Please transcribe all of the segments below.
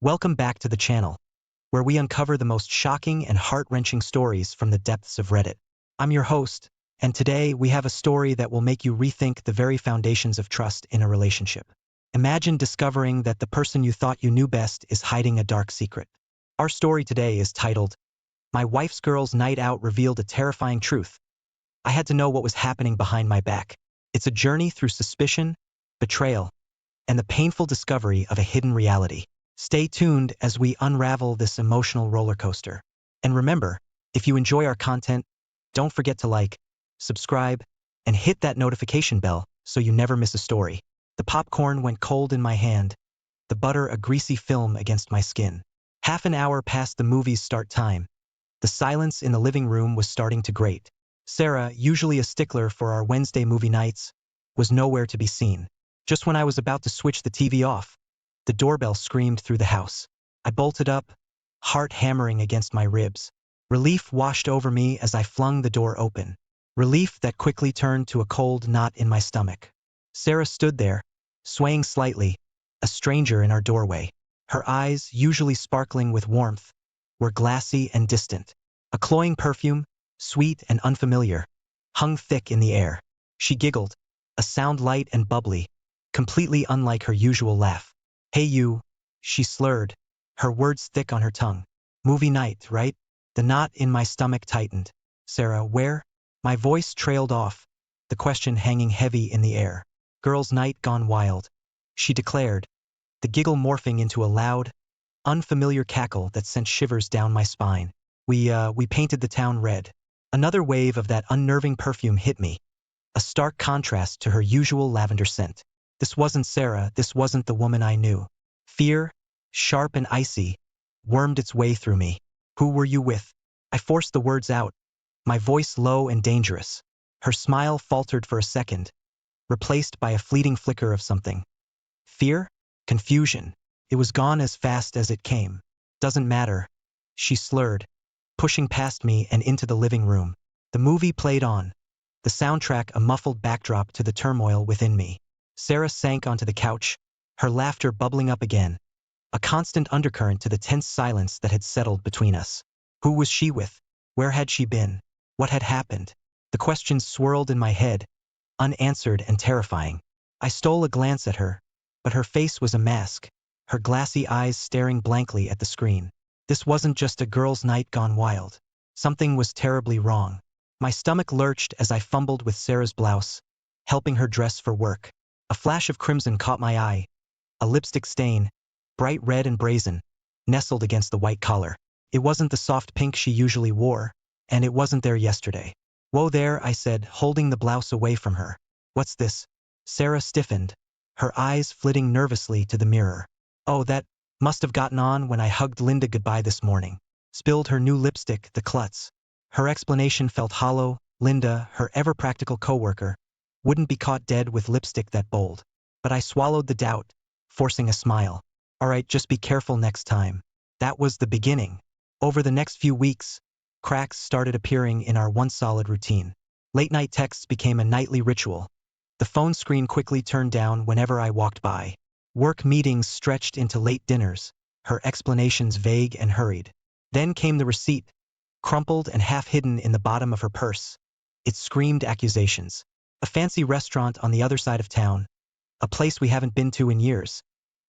Welcome back to the channel, where we uncover the most shocking and heart-wrenching stories from the depths of Reddit. I'm your host, and today we have a story that will make you rethink the very foundations of trust in a relationship. Imagine discovering that the person you thought you knew best is hiding a dark secret. Our story today is titled, "My Wife's Girls' Night Out Revealed a Terrifying Truth. I Had to Know What Was Happening Behind My Back." It's a journey through suspicion, betrayal, and the painful discovery of a hidden reality. Stay tuned as we unravel this emotional roller coaster. And remember, if you enjoy our content, don't forget to like, subscribe, and hit that notification bell so you never miss a story. The popcorn went cold in my hand, the butter a greasy film against my skin. Half an hour past the movie's start time. The silence in the living room was starting to grate. Sarah, usually a stickler for our Wednesday movie nights, was nowhere to be seen. Just when I was about to switch the TV off, the doorbell screamed through the house. I bolted up, heart hammering against my ribs. Relief washed over me as I flung the door open. Relief that quickly turned to a cold knot in my stomach. Sarah stood there, swaying slightly, a stranger in our doorway. Her eyes, usually sparkling with warmth, were glassy and distant. A cloying perfume, sweet and unfamiliar, hung thick in the air. She giggled, a sound light and bubbly, completely unlike her usual laugh. "Hey you," she slurred, her words thick on her tongue. "Movie night, right?" The knot in my stomach tightened. "Sarah, where?" My voice trailed off, the question hanging heavy in the air. "Girls' night gone wild," she declared, the giggle morphing into a loud, unfamiliar cackle that sent shivers down my spine. We painted the town red." Another wave of that unnerving perfume hit me, a stark contrast to her usual lavender scent. This wasn't Sarah, this wasn't the woman I knew. Fear, sharp and icy, wormed its way through me. "Who were you with?" I forced the words out, my voice low and dangerous. Her smile faltered for a second, replaced by a fleeting flicker of something. Fear? Confusion. It was gone as fast as it came. "Doesn't matter," she slurred, pushing past me and into the living room. The movie played on, the soundtrack a muffled backdrop to the turmoil within me. Sarah sank onto the couch, her laughter bubbling up again, a constant undercurrent to the tense silence that had settled between us. Who was she with? Where had she been? What had happened? The questions swirled in my head, unanswered and terrifying. I stole a glance at her, but her face was a mask, her glassy eyes staring blankly at the screen. This wasn't just a girl's night gone wild. Something was terribly wrong. My stomach lurched as I fumbled with Sarah's blouse, helping her dress for work. A flash of crimson caught my eye, a lipstick stain, bright red and brazen, nestled against the white collar. It wasn't the soft pink she usually wore, and it wasn't there yesterday. "Whoa there," I said, holding the blouse away from her. "What's this?" Sarah stiffened, her eyes flitting nervously to the mirror. "Oh, that must have gotten on when I hugged Linda goodbye this morning. Spilled her new lipstick, the klutz." Her explanation felt hollow. Linda, her ever-practical coworker, wouldn't be caught dead with lipstick that bold. But I swallowed the doubt, forcing a smile. "All right, just be careful next time." That was the beginning. Over the next few weeks, cracks started appearing in our once solid routine. Late-night texts became a nightly ritual. The phone screen quickly turned down whenever I walked by. Work meetings stretched into late dinners, her explanations vague and hurried. Then came the receipt, crumpled and half hidden in the bottom of her purse. It screamed accusations. A fancy restaurant on the other side of town, a place we haven't been to in years.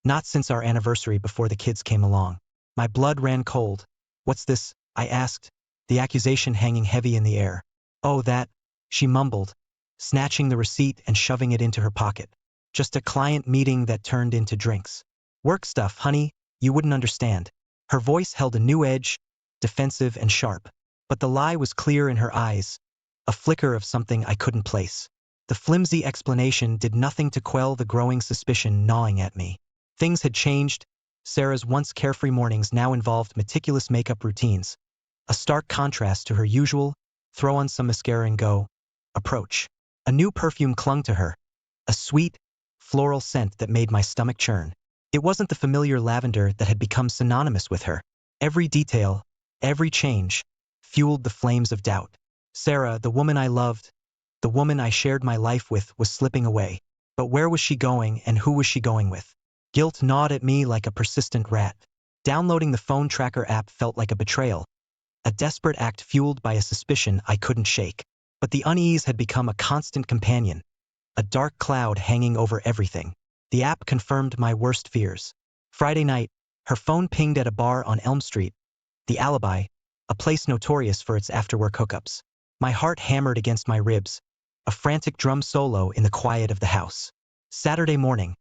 Not since our anniversary before the kids came along. My blood ran cold. "What's this?" I asked, the accusation hanging heavy in the air. "Oh, that," she mumbled, snatching the receipt and shoving it into her pocket. "Just a client meeting that turned into drinks. Work stuff, honey, you wouldn't understand." Her voice held a new edge, defensive and sharp. But the lie was clear in her eyes, a flicker of something I couldn't place. The flimsy explanation did nothing to quell the growing suspicion gnawing at me. Things had changed. Sarah's once carefree mornings now involved meticulous makeup routines, a stark contrast to her usual, throw on some mascara and go, approach. A new perfume clung to her, a sweet, floral scent that made my stomach churn. It wasn't the familiar lavender that had become synonymous with her. Every detail, every change, fueled the flames of doubt. Sarah, the woman I loved, the woman I shared my life with, was slipping away. But where was she going and who was she going with? Guilt gnawed at me like a persistent rat. Downloading the phone tracker app felt like a betrayal, a desperate act fueled by a suspicion I couldn't shake. But the unease had become a constant companion, a dark cloud hanging over everything. The app confirmed my worst fears. Friday night, her phone pinged at a bar on Elm Street, the Alibi, a place notorious for its after-work hookups. My heart hammered against my ribs, a frantic drum solo in the quiet of the house. Saturday morning,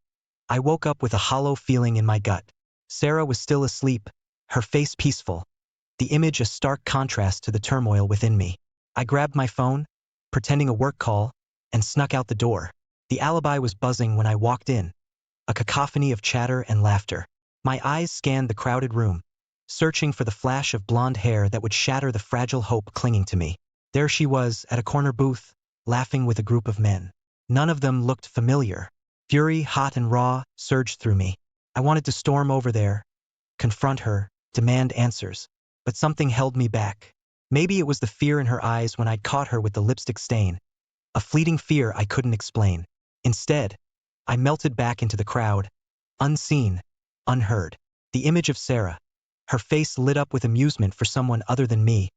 I woke up with a hollow feeling in my gut. Sarah was still asleep, her face peaceful, the image a stark contrast to the turmoil within me. I grabbed my phone, pretending a work call, and snuck out the door. The Alibi was buzzing when I walked in, a cacophony of chatter and laughter. My eyes scanned the crowded room, searching for the flash of blonde hair that would shatter the fragile hope clinging to me. There she was, at a corner booth, laughing with a group of men. None of them looked familiar. Fury, hot and raw, surged through me. I wanted to storm over there, confront her, demand answers. But something held me back. Maybe it was the fear in her eyes when I'd caught her with the lipstick stain, a fleeting fear I couldn't explain. Instead, I melted back into the crowd, unseen, unheard. The image of Sarah, her face lit up with amusement for someone other than me,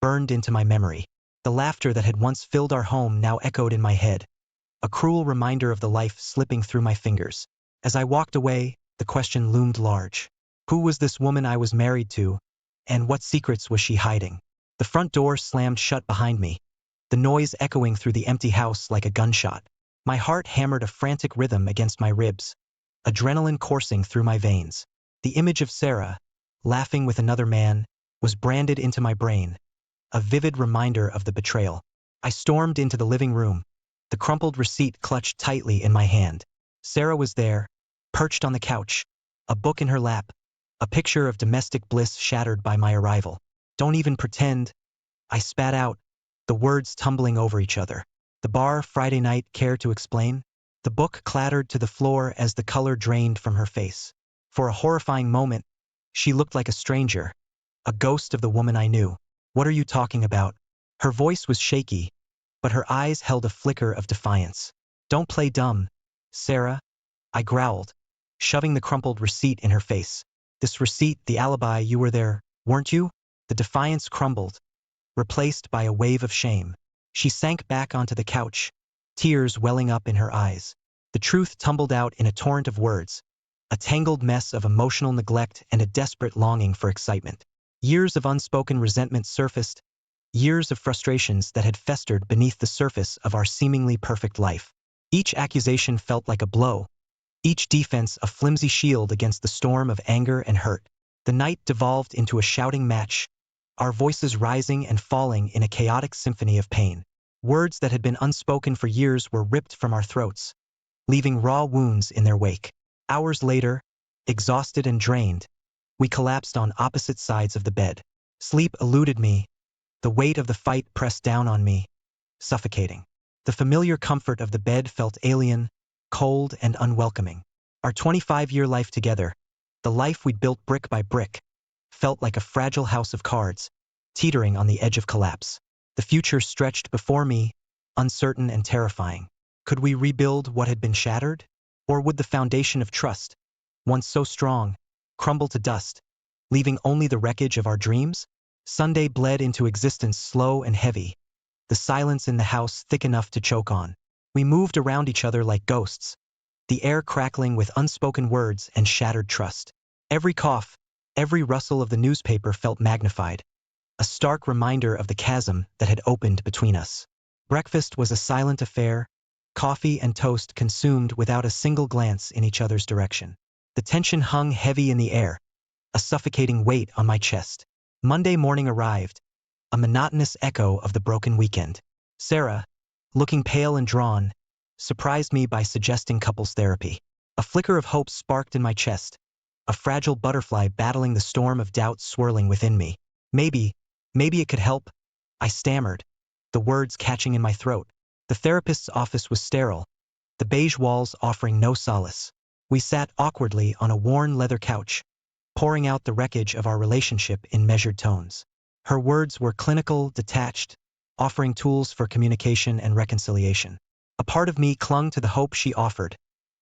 burned into my memory. The laughter that had once filled our home now echoed in my head, a cruel reminder of the life slipping through my fingers. As I walked away, the question loomed large. Who was this woman I was married to, and what secrets was she hiding? The front door slammed shut behind me, the noise echoing through the empty house like a gunshot. My heart hammered a frantic rhythm against my ribs, adrenaline coursing through my veins. The image of Sarah, laughing with another man, was branded into my brain, a vivid reminder of the betrayal. I stormed into the living room, the crumpled receipt clutched tightly in my hand. Sarah was there, perched on the couch, a book in her lap, a picture of domestic bliss shattered by my arrival. Don't even pretend, I spat out, the words tumbling over each other. The bar, Friday night, care to explain? The book clattered to the floor as the color drained from her face. For a horrifying moment, she looked like a stranger, a ghost of the woman I knew. What are you talking about? Her voice was shaky, but her eyes held a flicker of defiance. Don't play dumb, Sarah, I growled, shoving the crumpled receipt in her face. This receipt, the Alibi, you were there, weren't you? The defiance crumbled, replaced by a wave of shame. She sank back onto the couch, tears welling up in her eyes. The truth tumbled out in a torrent of words, a tangled mess of emotional neglect and a desperate longing for excitement. Years of unspoken resentment surfaced, years of frustrations that had festered beneath the surface of our seemingly perfect life. Each accusation felt like a blow, each defense a flimsy shield against the storm of anger and hurt. The night devolved into a shouting match, our voices rising and falling in a chaotic symphony of pain. Words that had been unspoken for years were ripped from our throats, leaving raw wounds in their wake. Hours later, exhausted and drained, we collapsed on opposite sides of the bed. Sleep eluded me, the weight of the fight pressed down on me, suffocating. The familiar comfort of the bed felt alien, cold and unwelcoming. Our 25-year life together, the life we'd built brick by brick, felt like a fragile house of cards, teetering on the edge of collapse. The future stretched before me, uncertain and terrifying. Could we rebuild what had been shattered? Or would the foundation of trust, once so strong, crumble to dust, leaving only the wreckage of our dreams? Sunday bled into existence slow and heavy, the silence in the house thick enough to choke on. We moved around each other like ghosts, the air crackling with unspoken words and shattered trust. Every cough, every rustle of the newspaper felt magnified, a stark reminder of the chasm that had opened between us. Breakfast was a silent affair, coffee and toast consumed without a single glance in each other's direction. The tension hung heavy in the air, a suffocating weight on my chest. Monday morning arrived, a monotonous echo of the broken weekend. Sarah, looking pale and drawn, surprised me by suggesting couples therapy. A flicker of hope sparked in my chest, a fragile butterfly battling the storm of doubt swirling within me. Maybe it could help, I stammered, the words catching in my throat. The therapist's office was sterile, the beige walls offering no solace. We sat awkwardly on a worn leather couch, pouring out the wreckage of our relationship in measured tones. Her words were clinical, detached, offering tools for communication and reconciliation. A part of me clung to the hope she offered,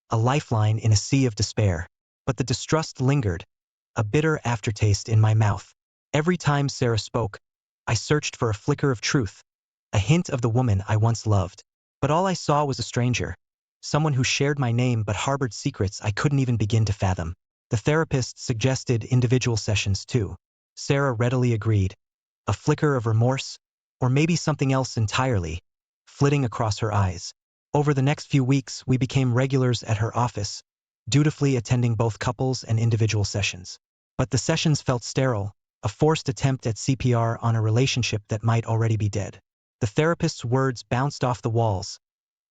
a lifeline in a sea of despair. But the distrust lingered, a bitter aftertaste in my mouth. Every time Sarah spoke, I searched for a flicker of truth, a hint of the woman I once loved. But all I saw was a stranger, someone who shared my name but harbored secrets I couldn't even begin to fathom. The therapist suggested individual sessions too. Sarah readily agreed, a flicker of remorse, or maybe something else entirely, flitting across her eyes. Over the next few weeks, we became regulars at her office, dutifully attending both couples and individual sessions. But the sessions felt sterile, a forced attempt at CPR on a relationship that might already be dead. The therapist's words bounced off the walls,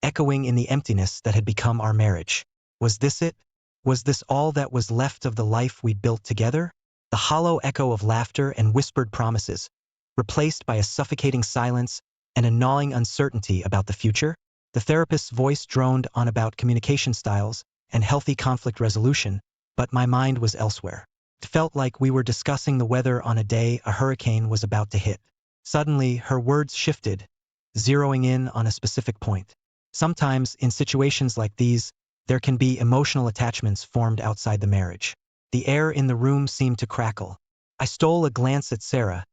echoing in the emptiness that had become our marriage. Was this it? Was this all that was left of the life we'd built together? The hollow echo of laughter and whispered promises, replaced by a suffocating silence and a gnawing uncertainty about the future? The therapist's voice droned on about communication styles and healthy conflict resolution, but my mind was elsewhere. It felt like we were discussing the weather on a day a hurricane was about to hit. Suddenly, her words shifted, zeroing in on a specific point. Sometimes, in situations like these, there can be emotional attachments formed outside the marriage. The air in the room seemed to crackle. I stole a glance at Sarah,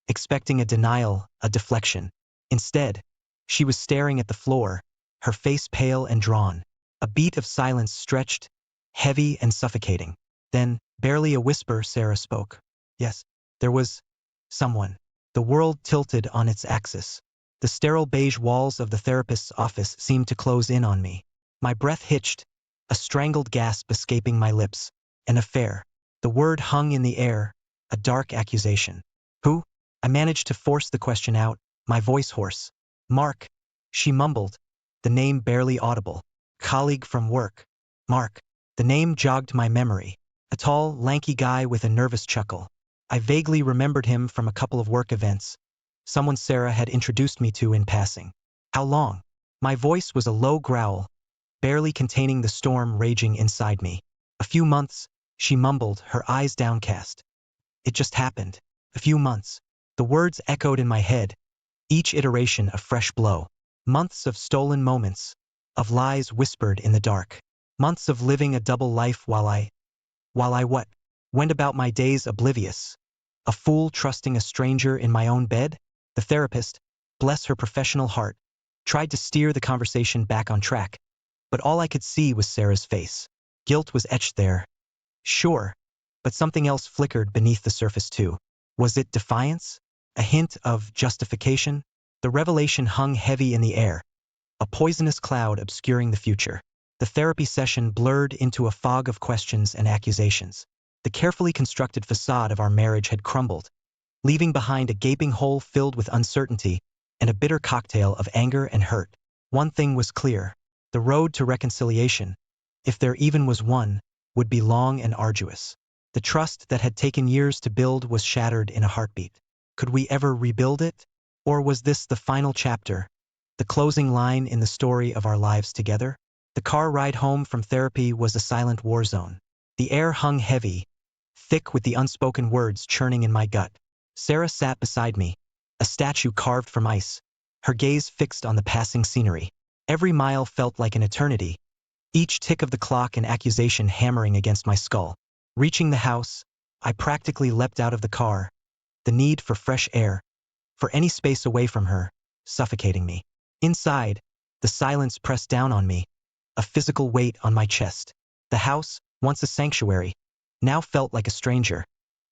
expecting a denial, a deflection. Instead, she was staring at the floor, her face pale and drawn. A beat of silence stretched, heavy and suffocating. Then, barely a whisper, Sarah spoke. Yes, there was someone. The world tilted on its axis. The sterile beige walls of the therapist's office seemed to close in on me. My breath hitched, a strangled gasp escaping my lips. An affair. The word hung in the air, a dark accusation. Who? I managed to force the question out, my voice hoarse. Mark, she mumbled, the name barely audible. Colleague from work. Mark. The name jogged my memory. A tall, lanky guy with a nervous chuckle. I vaguely remembered him from a couple of work events, someone Sarah had introduced me to in passing. How long? My voice was a low growl, barely containing the storm raging inside me. A few months, she mumbled, her eyes downcast. It just happened. A few months. The words echoed in my head, each iteration a fresh blow. Months of stolen moments, of lies whispered in the dark. Months of living a double life while I what? Went about my days oblivious. A fool trusting a stranger in my own bed? The therapist, bless her professional heart, tried to steer the conversation back on track, but all I could see was Sarah's face. Guilt was etched there. Sure, but something else flickered beneath the surface too. Was it defiance? A hint of justification? The revelation hung heavy in the air, a poisonous cloud obscuring the future. The therapy session blurred into a fog of questions and accusations. The carefully constructed facade of our marriage had crumbled, leaving behind a gaping hole filled with uncertainty and a bitter cocktail of anger and hurt. One thing was clear. The road to reconciliation, if there even was one, would be long and arduous. The trust that had taken years to build was shattered in a heartbeat. Could we ever rebuild it? Or was this the final chapter, the closing line in the story of our lives together? The car ride home from therapy was a silent war zone. The air hung heavy, thick with the unspoken words churning in my gut. Sarah sat beside me, a statue carved from ice, her gaze fixed on the passing scenery. Every mile felt like an eternity, each tick of the clock an accusation hammering against my skull. Reaching the house, I practically leapt out of the car, the need for fresh air, for any space away from her, suffocating me. Inside, the silence pressed down on me, a physical weight on my chest. The house, once a sanctuary, now felt like a stranger,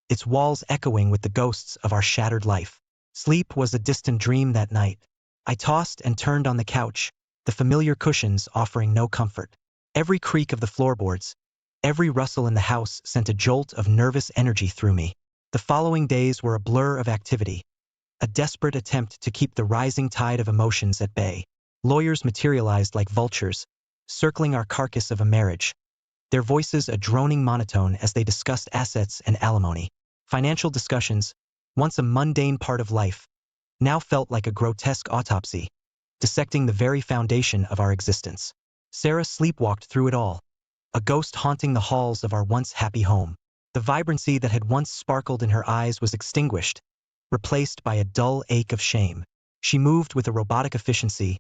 its walls echoing with the ghosts of our shattered life. Sleep was a distant dream that night. I tossed and turned on the couch, the familiar cushions offering no comfort. Every creak of the floorboards, every rustle in the house sent a jolt of nervous energy through me. The following days were a blur of activity, a desperate attempt to keep the rising tide of emotions at bay. Lawyers materialized like vultures, circling our carcass of a marriage, their voices a droning monotone as they discussed assets and alimony. Financial discussions, once a mundane part of life, now felt like a grotesque autopsy, dissecting the very foundation of our existence. Sarah sleepwalked through it all, a ghost haunting the halls of our once happy home. The vibrancy that had once sparkled in her eyes was extinguished, replaced by a dull ache of shame. She moved with a robotic efficiency,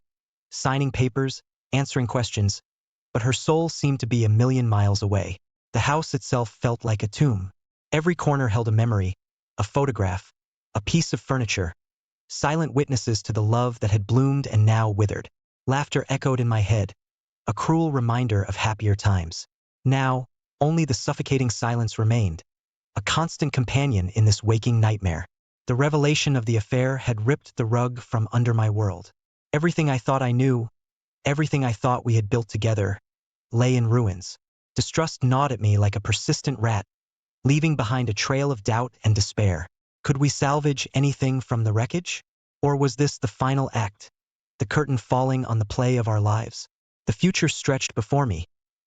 signing papers, answering questions, but her soul seemed to be a million miles away. The house itself felt like a tomb, Every corner held a memory, a photograph, a piece of furniture, silent witnesses to the love that had bloomed and now withered. Laughter echoed in my head, a cruel reminder of happier times. Now, only the suffocating silence remained, a constant companion in this waking nightmare. The revelation of the affair had ripped the rug from under my world. Everything I thought I knew, everything I thought we had built together, lay in ruins. Distrust gnawed at me like a persistent rat, leaving behind a trail of doubt and despair. Could we salvage anything from the wreckage? Or was this the final act, the curtain falling on the play of our lives? The future stretched before me,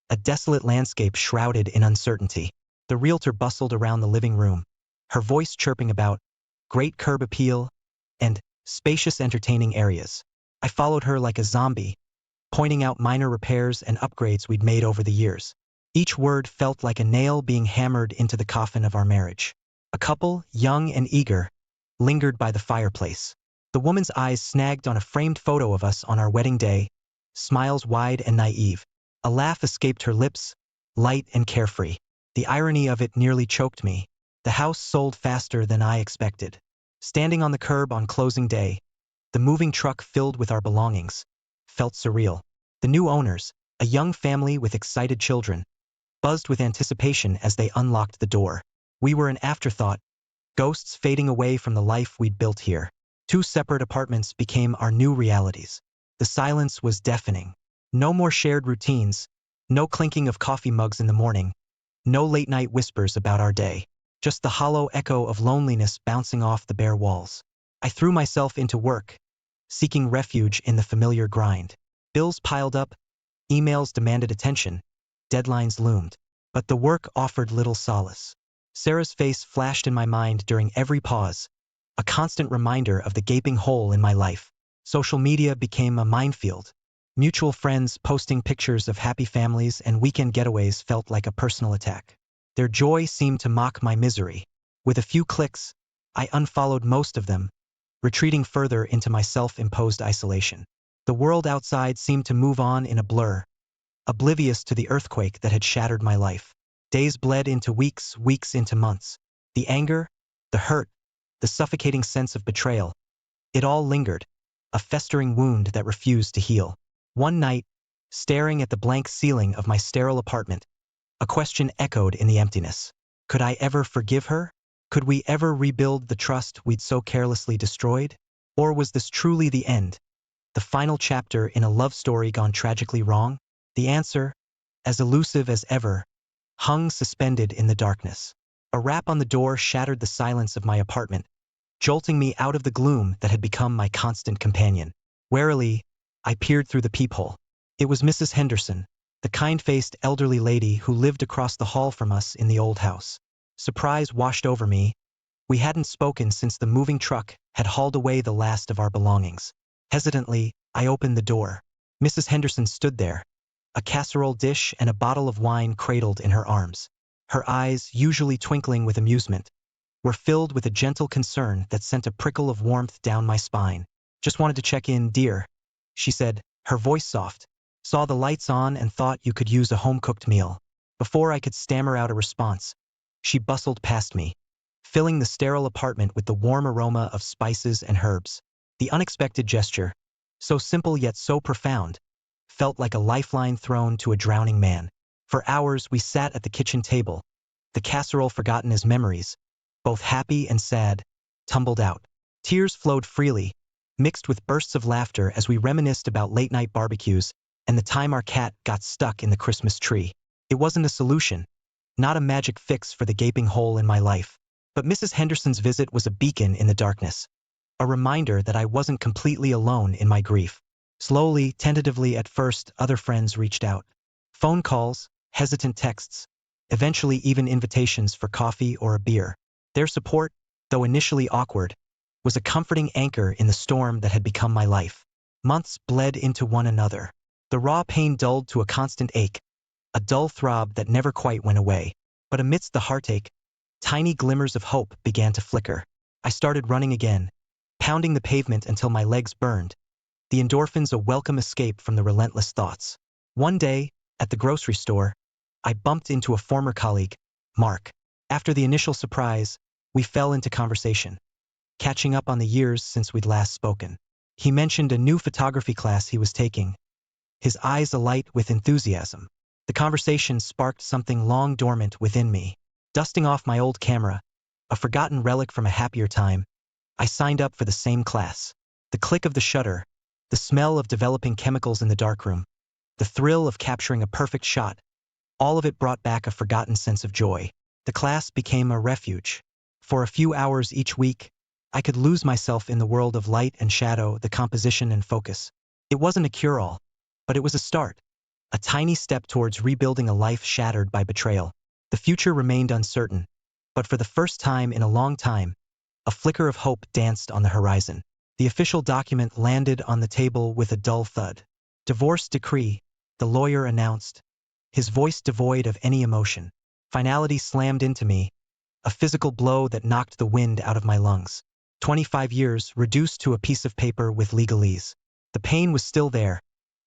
a desolate landscape shrouded in uncertainty. The realtor bustled around the living room, her voice chirping about great curb appeal and spacious entertaining areas. I followed her like a zombie, pointing out minor repairs and upgrades we'd made over the years. Each word felt like a nail being hammered into the coffin of our marriage. A couple, young and eager, lingered by the fireplace. The woman's eyes snagged on a framed photo of us on our wedding day, smiles wide and naive. A laugh escaped her lips, light and carefree. The irony of it nearly choked me. The house sold faster than I expected. Standing on the curb on closing day, the moving truck filled with our belongings, felt surreal. The new owners, a young family with excited children, buzzed with anticipation as they unlocked the door. We were an afterthought, ghosts fading away from the life we'd built here. 2 separate apartments became our new realities. The silence was deafening. No more shared routines, no clinking of coffee mugs in the morning, no late-night whispers about our day. Just the hollow echo of loneliness bouncing off the bare walls. I threw myself into work, seeking refuge in the familiar grind. Bills piled up, emails demanded attention, deadlines loomed. But the work offered little solace. Sarah's face flashed in my mind during every pause, a constant reminder of the gaping hole in my life. Social media became a minefield. Mutual friends posting pictures of happy families and weekend getaways felt like a personal attack. Their joy seemed to mock my misery. With a few clicks, I unfollowed most of them, retreating further into my self-imposed isolation. The world outside seemed to move on in a blur, oblivious to the earthquake that had shattered my life. Days bled into weeks, weeks into months. The anger, the hurt, the suffocating sense of betrayal, it all lingered, a festering wound that refused to heal. One night, staring at the blank ceiling of my sterile apartment, a question echoed in the emptiness. Could I ever forgive her? Could we ever rebuild the trust we'd so carelessly destroyed? Or was this truly the end, the final chapter in a love story gone tragically wrong? The answer, as elusive as ever, hung suspended in the darkness. A rap on the door shattered the silence of my apartment, jolting me out of the gloom that had become my constant companion. Warily, I peered through the peephole. It was Mrs. Henderson, the kind-faced elderly lady who lived across the hall from us in the old house. Surprise washed over me. We hadn't spoken since the moving truck had hauled away the last of our belongings. Hesitantly, I opened the door. Mrs. Henderson stood there, a casserole dish and a bottle of wine cradled in her arms. Her eyes, usually twinkling with amusement, were filled with a gentle concern that sent a prickle of warmth down my spine. "Just wanted to check in, dear," she said, her voice soft. "Saw the lights on and thought you could use a home-cooked meal." Before I could stammer out a response, she bustled past me, filling the sterile apartment with the warm aroma of spices and herbs. The unexpected gesture, so simple yet so profound, felt like a lifeline thrown to a drowning man. For hours we sat at the kitchen table, the casserole forgotten as memories, both happy and sad, tumbled out. Tears flowed freely, mixed with bursts of laughter as we reminisced about late-night barbecues and the time our cat got stuck in the Christmas tree. It wasn't a solution, not a magic fix for the gaping hole in my life. But Mrs. Henderson's visit was a beacon in the darkness, a reminder that I wasn't completely alone in my grief. Slowly, tentatively at first, other friends reached out. Phone calls, hesitant texts, eventually even invitations for coffee or a beer. Their support, though initially awkward, was a comforting anchor in the storm that had become my life. Months bled into one another. The raw pain dulled to a constant ache, a dull throb that never quite went away. But amidst the heartache, tiny glimmers of hope began to flicker. I started running again, pounding the pavement until my legs burned, the endorphins a welcome escape from the relentless thoughts. One day, at the grocery store, I bumped into a former colleague, Mark. After the initial surprise, we fell into conversation, catching up on the years since we'd last spoken. He mentioned a new photography class he was taking, his eyes alight with enthusiasm. The conversation sparked something long dormant within me. Dusting off my old camera, a forgotten relic from a happier time, I signed up for the same class. The click of the shutter, the smell of developing chemicals in the darkroom, the thrill of capturing a perfect shot, all of it brought back a forgotten sense of joy. The class became a refuge. For a few hours each week, I could lose myself in the world of light and shadow, the composition and focus. It wasn't a cure-all, but it was a start, a tiny step towards rebuilding a life shattered by betrayal. The future remained uncertain, but for the first time in a long time, a flicker of hope danced on the horizon. The official document landed on the table with a dull thud. Divorce decree, the lawyer announced, his voice devoid of any emotion. Finality slammed into me, a physical blow that knocked the wind out of my lungs. 25 years reduced to a piece of paper with legalese. The pain was still there,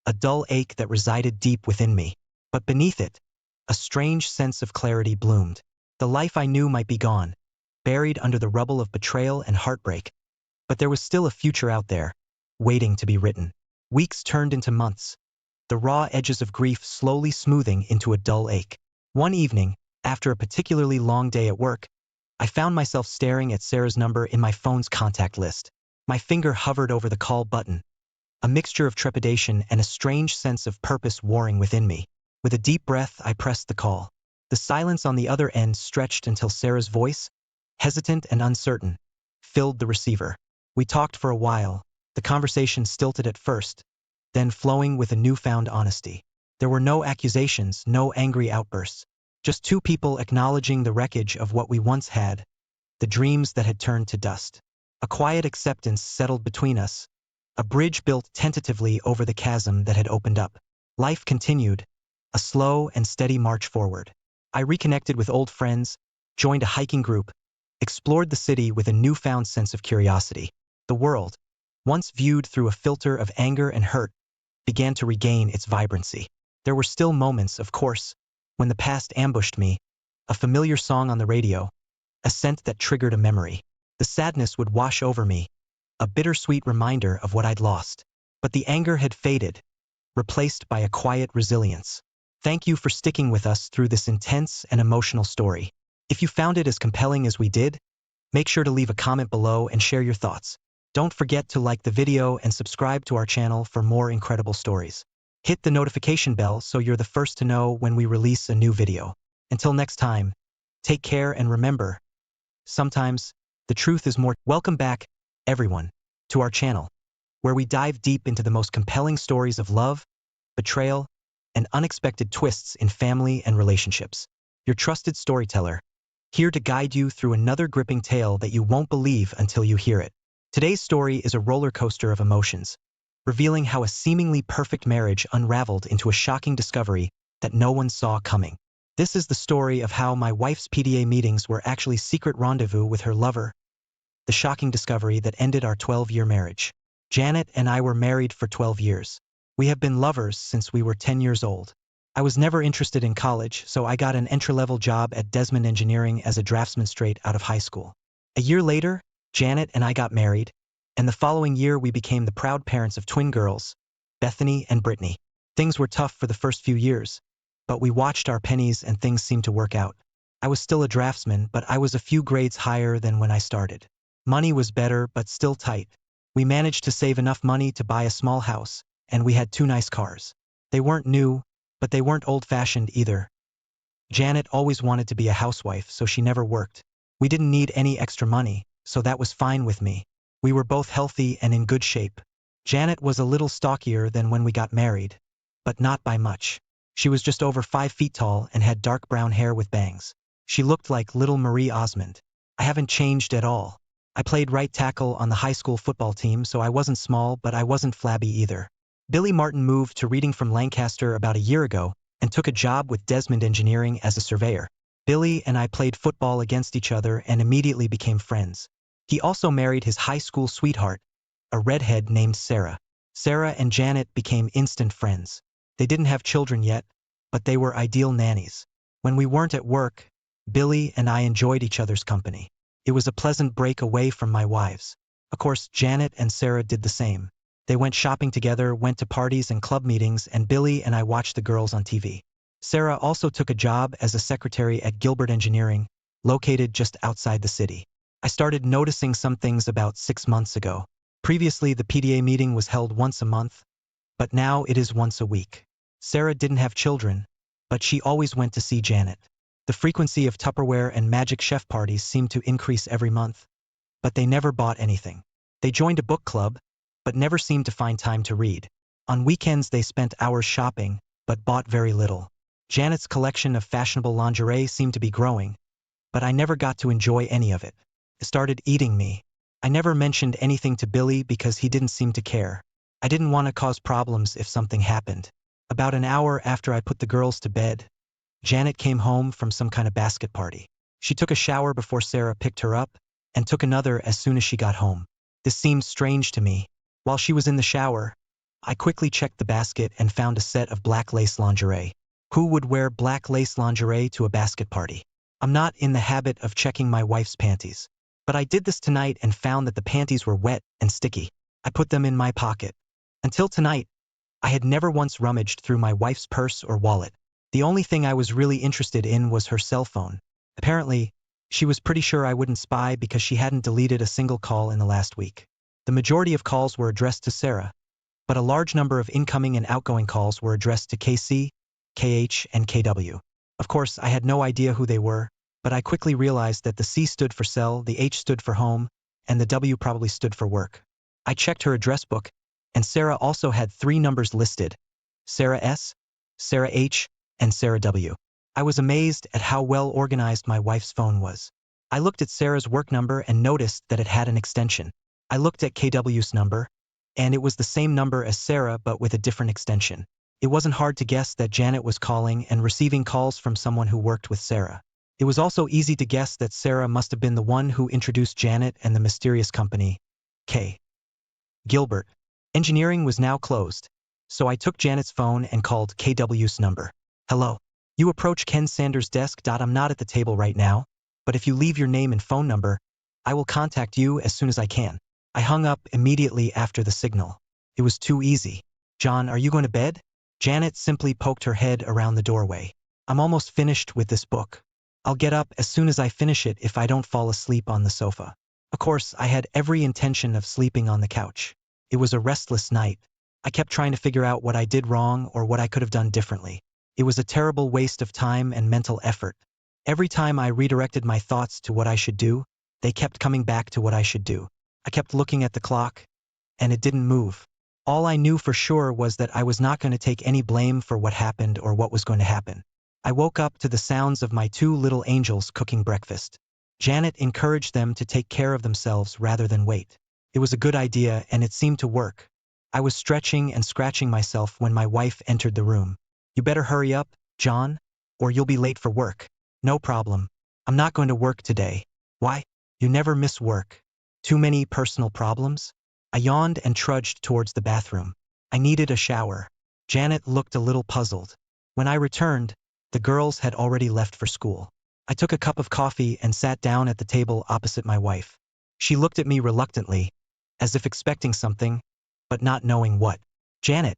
a dull ache that resided deep within me. But beneath it, a strange sense of clarity bloomed. The life I knew might be gone, buried under the rubble of betrayal and heartbreak. But there was still a future out there, waiting to be written. Weeks turned into months, the raw edges of grief slowly smoothing into a dull ache. One evening, after a particularly long day at work, I found myself staring at Sarah's number in my phone's contact list. My finger hovered over the call button, a mixture of trepidation and a strange sense of purpose warring within me. With a deep breath, I pressed the call. The silence on the other end stretched until Sarah's voice, hesitant and uncertain, filled the receiver. We talked for a while, the conversation stilted at first, then flowing with a newfound honesty. There were no accusations, no angry outbursts, just two people acknowledging the wreckage of what we once had, the dreams that had turned to dust. A quiet acceptance settled between us, a bridge built tentatively over the chasm that had opened up. Life continued, a slow and steady march forward. I reconnected with old friends, joined a hiking group, explored the city with a newfound sense of curiosity. The world, once viewed through a filter of anger and hurt, began to regain its vibrancy. There were still moments, of course, when the past ambushed me, a familiar song on the radio, a scent that triggered a memory. The sadness would wash over me, a bittersweet reminder of what I'd lost. But the anger had faded, replaced by a quiet resilience. Thank you for sticking with us through this intense and emotional story. If you found it as compelling as we did, make sure to leave a comment below and share your thoughts. Don't forget to like the video and subscribe to our channel for more incredible stories. Hit the notification bell so you're the first to know when we release a new video. Until next time, take care and remember, sometimes the truth is more. Welcome back, everyone, to our channel, where we dive deep into the most compelling stories of love, betrayal, and unexpected twists in family and relationships. Your trusted storyteller, here to guide you through another gripping tale that you won't believe until you hear it. Today's story is a roller coaster of emotions, revealing how a seemingly perfect marriage unraveled into a shocking discovery that no one saw coming. This is the story of how my wife's PDA meetings were actually secret rendezvous with her lover, the shocking discovery that ended our 12-year marriage. Janet and I were married for 12 years. We have been lovers since we were 10 years old. I was never interested in college, so I got an entry-level job at Desmond Engineering as a draftsman straight out of high school. A year later, Janet and I got married, and the following year we became the proud parents of twin girls, Bethany and Brittany. Things were tough for the first few years, but we watched our pennies and things seemed to work out. I was still a draftsman, but I was a few grades higher than when I started. Money was better, but still tight. We managed to save enough money to buy a small house, and we had 2 nice cars. They weren't new, but they weren't old-fashioned either. Janet always wanted to be a housewife, so she never worked. We didn't need any extra money, so that was fine with me. We were both healthy and in good shape. Janet was a little stockier than when we got married, but not by much. She was just over 5 feet tall and had dark brown hair with bangs. She looked like little Marie Osmond. I haven't changed at all. I played right tackle on the high school football team, so I wasn't small, but I wasn't flabby either. Billy Martin moved to Reading from Lancaster about a year ago and took a job with Desmond Engineering as a surveyor. Billy and I played football against each other and immediately became friends. He also married his high school sweetheart, a redhead named Sarah. Sarah and Janet became instant friends. They didn't have children yet, but they were ideal nannies. When we weren't at work, Billy and I enjoyed each other's company. It was a pleasant break away from my wives. Of course, Janet and Sarah did the same. They went shopping together, went to parties and club meetings, and Billy and I watched the girls on TV. Sarah also took a job as a secretary at Gilbert Engineering, located just outside the city. I started noticing some things about 6 months ago. Previously, the PDA meeting was held once a month, but now it is once a week. Sarah didn't have children, but she always went to see Janet. The frequency of Tupperware and Magic Chef parties seemed to increase every month, but they never bought anything. They joined a book club, but never seemed to find time to read. On weekends they spent hours shopping, but bought very little. Janet's collection of fashionable lingerie seemed to be growing, but I never got to enjoy any of it. It started eating me. I never mentioned anything to Billy because he didn't seem to care. I didn't want to cause problems if something happened. About an hour after I put the girls to bed, Janet came home from some kind of basket party. She took a shower before Sarah picked her up, and took another as soon as she got home. This seemed strange to me. While she was in the shower, I quickly checked the basket and found a set of black lace lingerie. Who would wear black lace lingerie to a basket party? I'm not in the habit of checking my wife's panties, but I did this tonight and found that the panties were wet and sticky. I put them in my pocket. Until tonight, I had never once rummaged through my wife's purse or wallet. The only thing I was really interested in was her cell phone. Apparently, she was pretty sure I wouldn't spy because she hadn't deleted a single call in the last week. The majority of calls were addressed to Sarah, but a large number of incoming and outgoing calls were addressed to KC, KH, and KW. Of course, I had no idea who they were, but I quickly realized that the C stood for cell, the H stood for home, and the W probably stood for work. I checked her address book, and Sarah also had 3 numbers listed: Sarah S, Sarah H, and Sarah W. I was amazed at how well organized my wife's phone was. I looked at Sarah's work number and noticed that it had an extension. I looked at KW's number, and it was the same number as Sarah but with a different extension. It wasn't hard to guess that Janet was calling and receiving calls from someone who worked with Sarah. It was also easy to guess that Sarah must have been the one who introduced Janet and the mysterious company, K. Gilbert. Engineering was now closed, so I took Janet's phone and called KW's number. Hello. You approach Ken Sanders' desk. I'm not at the table right now, but if you leave your name and phone number, I will contact you as soon as I can. I hung up immediately after the signal. It was too easy. John, are you going to bed? Janet simply poked her head around the doorway. I'm almost finished with this book. I'll get up as soon as I finish it if I don't fall asleep on the sofa. Of course, I had every intention of sleeping on the couch. It was a restless night. I kept trying to figure out what I did wrong or what I could have done differently. It was a terrible waste of time and mental effort. Every time I redirected my thoughts to what I should do, they kept coming back to what I should do. I kept looking at the clock, and it didn't move. All I knew for sure was that I was not going to take any blame for what happened or what was going to happen. I woke up to the sounds of my 2 little angels cooking breakfast. Janet encouraged them to take care of themselves rather than wait. It was a good idea, and it seemed to work. I was stretching and scratching myself when my wife entered the room. You better hurry up, John, or you'll be late for work. No problem. I'm not going to work today. Why? You never miss work. Too many personal problems? I yawned and trudged towards the bathroom. I needed a shower. Janet looked a little puzzled. When I returned, the girls had already left for school. I took a cup of coffee and sat down at the table opposite my wife. She looked at me reluctantly, as if expecting something, but not knowing what. Janet,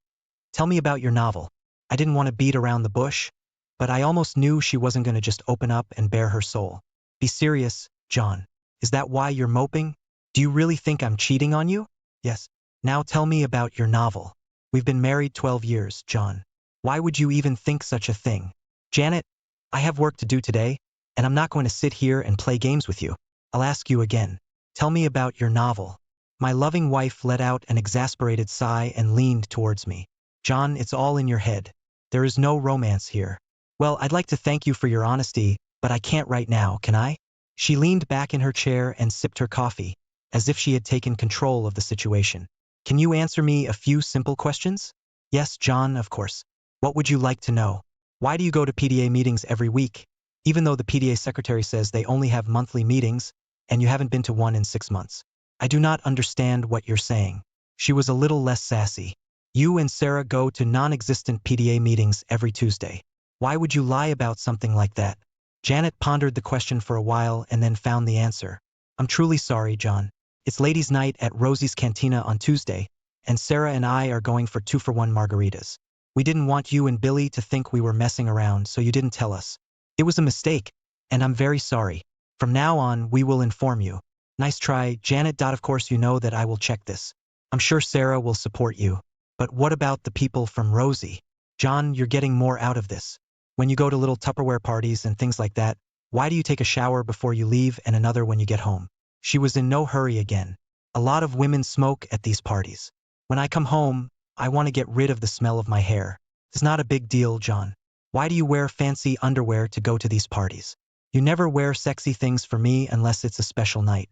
tell me about your novel. I didn't want to beat around the bush, but I almost knew she wasn't going to just open up and bare her soul. Be serious, John. Is that why you're moping? Do you really think I'm cheating on you? Yes. Now tell me about your novel. We've been married 12 years, John. Why would you even think such a thing? Janet, I have work to do today, and I'm not going to sit here and play games with you. I'll ask you again. Tell me about your novel. My loving wife let out an exasperated sigh and leaned towards me. John, it's all in your head. There is no romance here. Well, I'd like to thank you for your honesty, but I can't right now, can I? She leaned back in her chair and sipped her coffee, as if she had taken control of the situation. Can you answer me a few simple questions? Yes, John, of course. What would you like to know? Why do you go to PDA meetings every week, even though the PDA secretary says they only have monthly meetings, and you haven't been to one in 6 months? I do not understand what you're saying. She was a little less sassy. You and Sarah go to non-existent PDA meetings every Tuesday. Why would you lie about something like that? Janet pondered the question for a while and then found the answer. I'm truly sorry, John. It's ladies' night at Rosie's Cantina on Tuesday, and Sarah and I are going for 2-for-1 margaritas. We didn't want you and Billy to think we were messing around, so you didn't tell us. It was a mistake, and I'm very sorry. From now on, we will inform you. Nice try, Janet. Of course you know that I will check this. I'm sure Sarah will support you. But what about the people from Rosie? John, you're getting more out of this. When you go to little Tupperware parties and things like that, why do you take a shower before you leave and another when you get home? She was in no hurry again. A lot of women smoke at these parties. When I come home, I want to get rid of the smell of my hair. It's not a big deal, John. Why do you wear fancy underwear to go to these parties? You never wear sexy things for me unless it's a special night.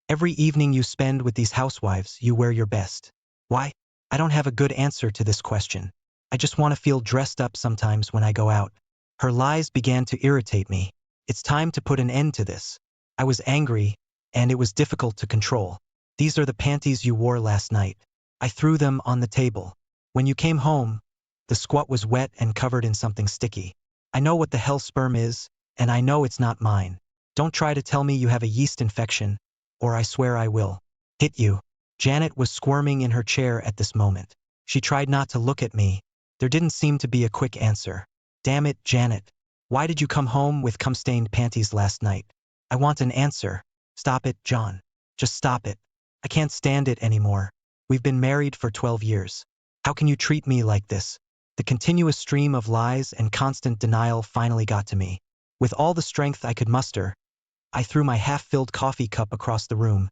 Every evening you spend with these housewives, you wear your best. Why? I don't have a good answer to this question. I just want to feel dressed up sometimes when I go out. Her lies began to irritate me. It's time to put an end to this. I was angry, and it was difficult to control. These are the panties you wore last night. I threw them on the table. When you came home, the squat was wet and covered in something sticky. I know what the hell sperm is, and I know it's not mine. Don't try to tell me you have a yeast infection, or I swear I will hit you. Janet was squirming in her chair at this moment. She tried not to look at me. There didn't seem to be a quick answer. Damn it, Janet. Why did you come home with cum-stained panties last night? I want an answer. Stop it, John. Just stop it. I can't stand it anymore. We've been married for 12 years. How can you treat me like this? The continuous stream of lies and constant denial finally got to me. With all the strength I could muster, I threw my half-filled coffee cup across the room,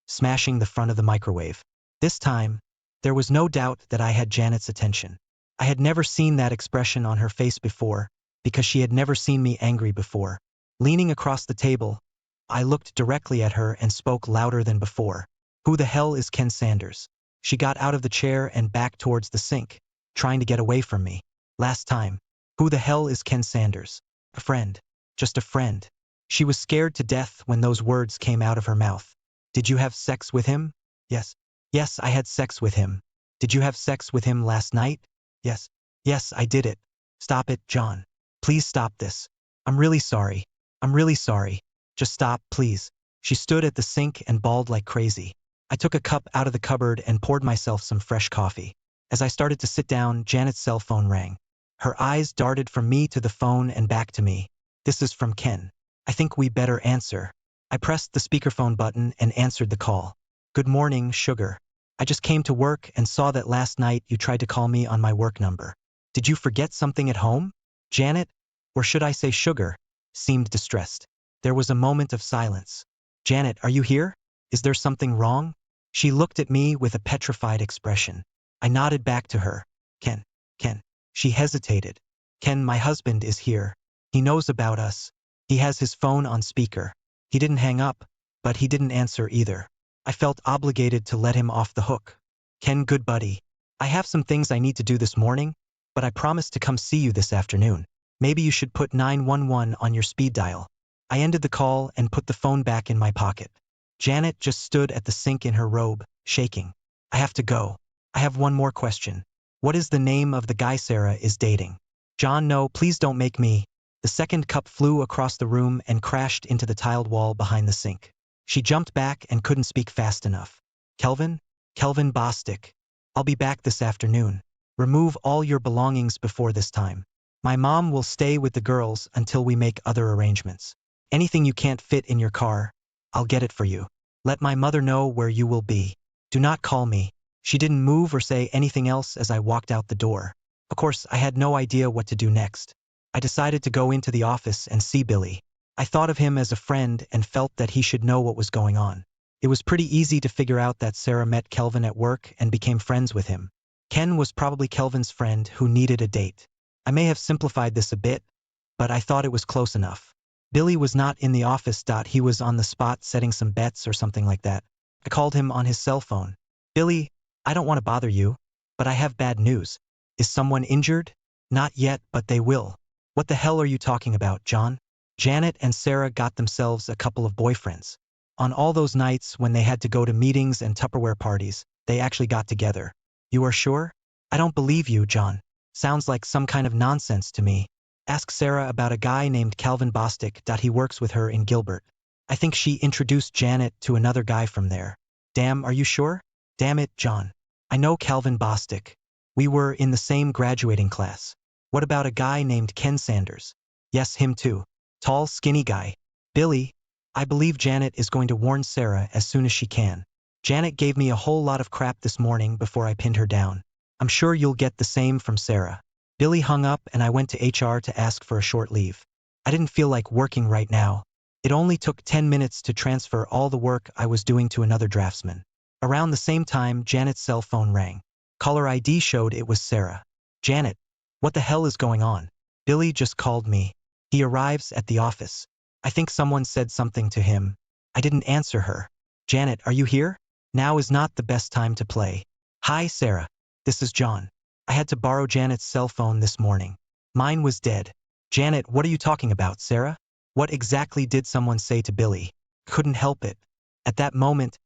smashing the front of the microwave. This time, there was no doubt that I had Janet's attention. I had never seen that expression on her face before, because she had never seen me angry before. Leaning across the table, I looked directly at her and spoke louder than before. Who the hell is Ken Sanders? She got out of the chair and back towards the sink, trying to get away from me. Last time. Who the hell is Ken Sanders? A friend. Just a friend. She was scared to death when those words came out of her mouth. Did you have sex with him? Yes. Yes, I had sex with him. Did you have sex with him last night? Yes. Yes, I did it. Stop it, John. Please stop this. I'm really sorry. I'm really sorry. Just stop, please. She stood at the sink and bawled like crazy. I took a cup out of the cupboard and poured myself some fresh coffee. As I started to sit down, Janet's cell phone rang. Her eyes darted from me to the phone and back to me. This is from Ken. I think we better answer. I pressed the speakerphone button and answered the call. Good morning, sugar. I just came to work and saw that last night you tried to call me on my work number. Did you forget something at home? Janet, or should I say sugar, seemed distressed. There was a moment of silence. Janet, are you here? Is there something wrong? She looked at me with a petrified expression. I nodded back to her. Ken. She hesitated. Ken, my husband, is here. He knows about us. He has his phone on speaker. He didn't hang up, but he didn't answer either. I felt obligated to let him off the hook. Ken, good buddy. I have some things I need to do this morning, but I promised to come see you this afternoon. Maybe you should put 911 on your speed dial. I ended the call and put the phone back in my pocket. Janet just stood at the sink in her robe, shaking. I have to go. I have one more question. What is the name of the guy Sarah is dating? John, no, please don't make me. The second cup flew across the room and crashed into the tiled wall behind the sink. She jumped back and couldn't speak fast enough. Kelvin Bostic. I'll be back this afternoon. Remove all your belongings before this time. My mom will stay with the girls until we make other arrangements. Anything you can't fit in your car, I'll get it for you. Let my mother know where you will be. Do not call me. She didn't move or say anything else as I walked out the door. Of course, I had no idea what to do next. I decided to go into the office and see Billy. I thought of him as a friend and felt that he should know what was going on. It was pretty easy to figure out that Sarah met Kelvin at work and became friends with him. Ken was probably Kelvin's friend who needed a date. I may have simplified this a bit, but I thought it was close enough. Billy was not in the office. He was on the spot setting some bets or something like that. I called him on his cell phone. Billy, I don't want to bother you, but I have bad news. Is someone injured? Not yet, but they will. What the hell are you talking about, John? Janet and Sarah got themselves a couple of boyfriends. On all those nights when they had to go to meetings and Tupperware parties, they actually got together. You are sure? I don't believe you, John. Sounds like some kind of nonsense to me. Ask Sarah about a guy named Calvin Bostic. He works with her in Gilbert. I think she introduced Janet to another guy from there. Damn, are you sure? Damn it, John. I know Calvin Bostic. We were in the same graduating class. What about a guy named Ken Sanders? Yes, him too. Tall, skinny guy. Billy, I believe Janet is going to warn Sarah as soon as she can. Janet gave me a whole lot of crap this morning before I pinned her down. I'm sure you'll get the same from Sarah. Billy hung up and I went to HR to ask for a short leave. I didn't feel like working right now. It only took 10 minutes to transfer all the work I was doing to another draftsman. Around the same time, Janet's cell phone rang. Caller ID showed it was Sarah. Janet, what the hell is going on? Billy just called me. He arrives at the office. I think someone said something to him. I didn't answer her. Janet, are you here? Now is not the best time to play. Hi, Sarah. This is John. I had to borrow Janet's cell phone this morning. Mine was dead. Janet, what are you talking about, Sarah? What exactly did someone say to Billy? Couldn't help it. At that moment,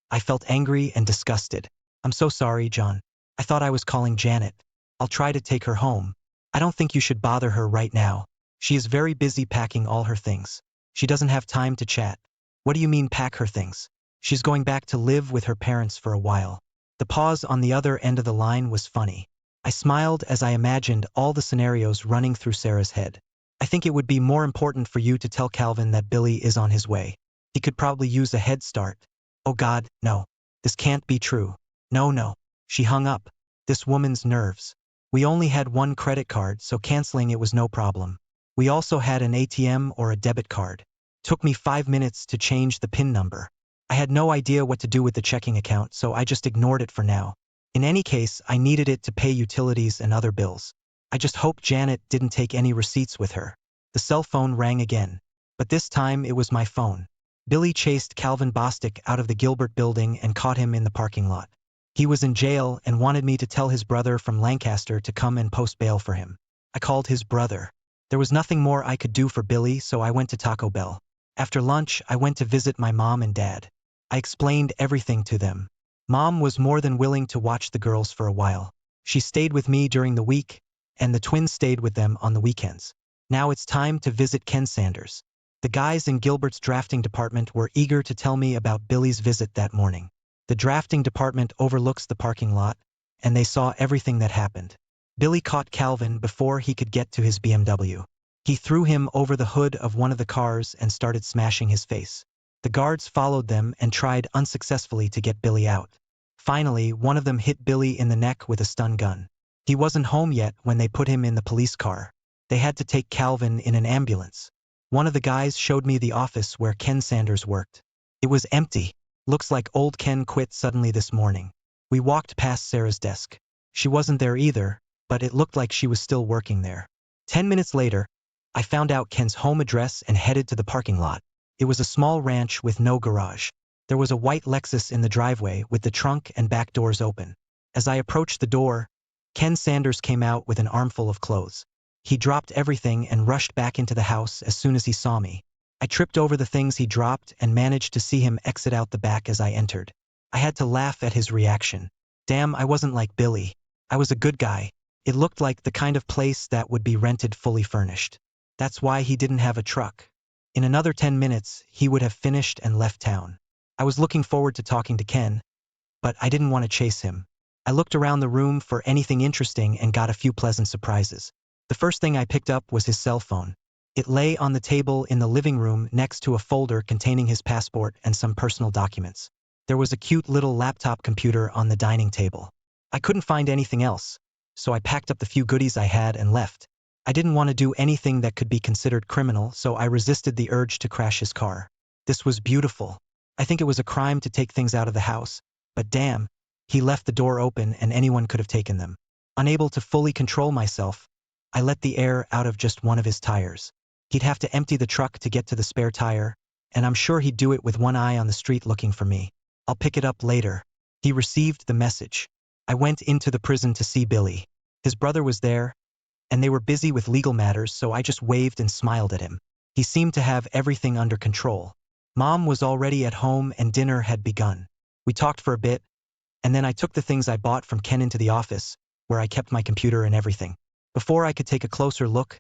I felt angry and disgusted. I'm so sorry, John. I thought I was calling Janet. I'll try to take her home. I don't think you should bother her right now. She is very busy packing all her things. She doesn't have time to chat. What do you mean pack her things? She's going back to live with her parents for a while. The pause on the other end of the line was funny. I smiled as I imagined all the scenarios running through Sarah's head. I think it would be more important for you to tell Calvin that Billy is on his way. He could probably use a head start. Oh God, no. This can't be true. No. She hung up. This woman's nerves. We only had one credit card, so canceling it was no problem. We also had an ATM or a debit card. Took me 5 minutes to change the PIN number. I had no idea what to do with the checking account, so I just ignored it for now. In any case, I needed it to pay utilities and other bills. I just hoped Janet didn't take any receipts with her. The cell phone rang again. But this time it was my phone. Billy chased Calvin Bostic out of the Gilbert building and caught him in the parking lot. He was in jail and wanted me to tell his brother from Lancaster to come and post bail for him. I called his brother. There was nothing more I could do for Billy, so I went to Taco Bell. After lunch, I went to visit my mom and dad. I explained everything to them. Mom was more than willing to watch the girls for a while. She stayed with me during the week, and the twins stayed with them on the weekends. Now it's time to visit Ken Sanders. The guys in Gilbert's drafting department were eager to tell me about Billy's visit that morning. The drafting department overlooks the parking lot, and they saw everything that happened. Billy caught Calvin before he could get to his BMW. He threw him over the hood of one of the cars and started smashing his face. The guards followed them and tried unsuccessfully to get Billy out. Finally, one of them hit Billy in the neck with a stun gun. He wasn't home yet when they put him in the police car. They had to take Calvin in an ambulance. One of the guys showed me the office where Ken Sanders worked. It was empty. Looks like old Ken quit suddenly this morning. We walked past Sarah's desk. She wasn't there either, but it looked like she was still working there. 10 minutes later, I found out Ken's home address and headed to the parking lot. It was a small ranch with no garage. There was a white Lexus in the driveway with the trunk and back doors open. As I approached the door, Ken Sanders came out with an armful of clothes. He dropped everything and rushed back into the house as soon as he saw me. I tripped over the things he dropped and managed to see him exit out the back as I entered. I had to laugh at his reaction. Damn, I wasn't like Billy. I was a good guy. It looked like the kind of place that would be rented fully furnished. That's why he didn't have a truck. In another 10 minutes, he would have finished and left town. I was looking forward to talking to Ken, but I didn't want to chase him. I looked around the room for anything interesting and got a few pleasant surprises. The first thing I picked up was his cell phone. It lay on the table in the living room next to a folder containing his passport and some personal documents. There was a cute little laptop computer on the dining table. I couldn't find anything else, so I packed up the few goodies I had and left. I didn't want to do anything that could be considered criminal, so I resisted the urge to crash his car. This was beautiful. I think it was a crime to take things out of the house, but damn, he left the door open and anyone could have taken them. Unable to fully control myself, I let the air out of just one of his tires. He'd have to empty the truck to get to the spare tire, and I'm sure he'd do it with one eye on the street looking for me. I'll pick it up later. He received the message. I went into the prison to see Billy. His brother was there, and they were busy with legal matters, so I just waved and smiled at him. He seemed to have everything under control. Mom was already at home and dinner had begun. We talked for a bit, and then I took the things I bought from Ken into the office, where I kept my computer and everything. Before I could take a closer look,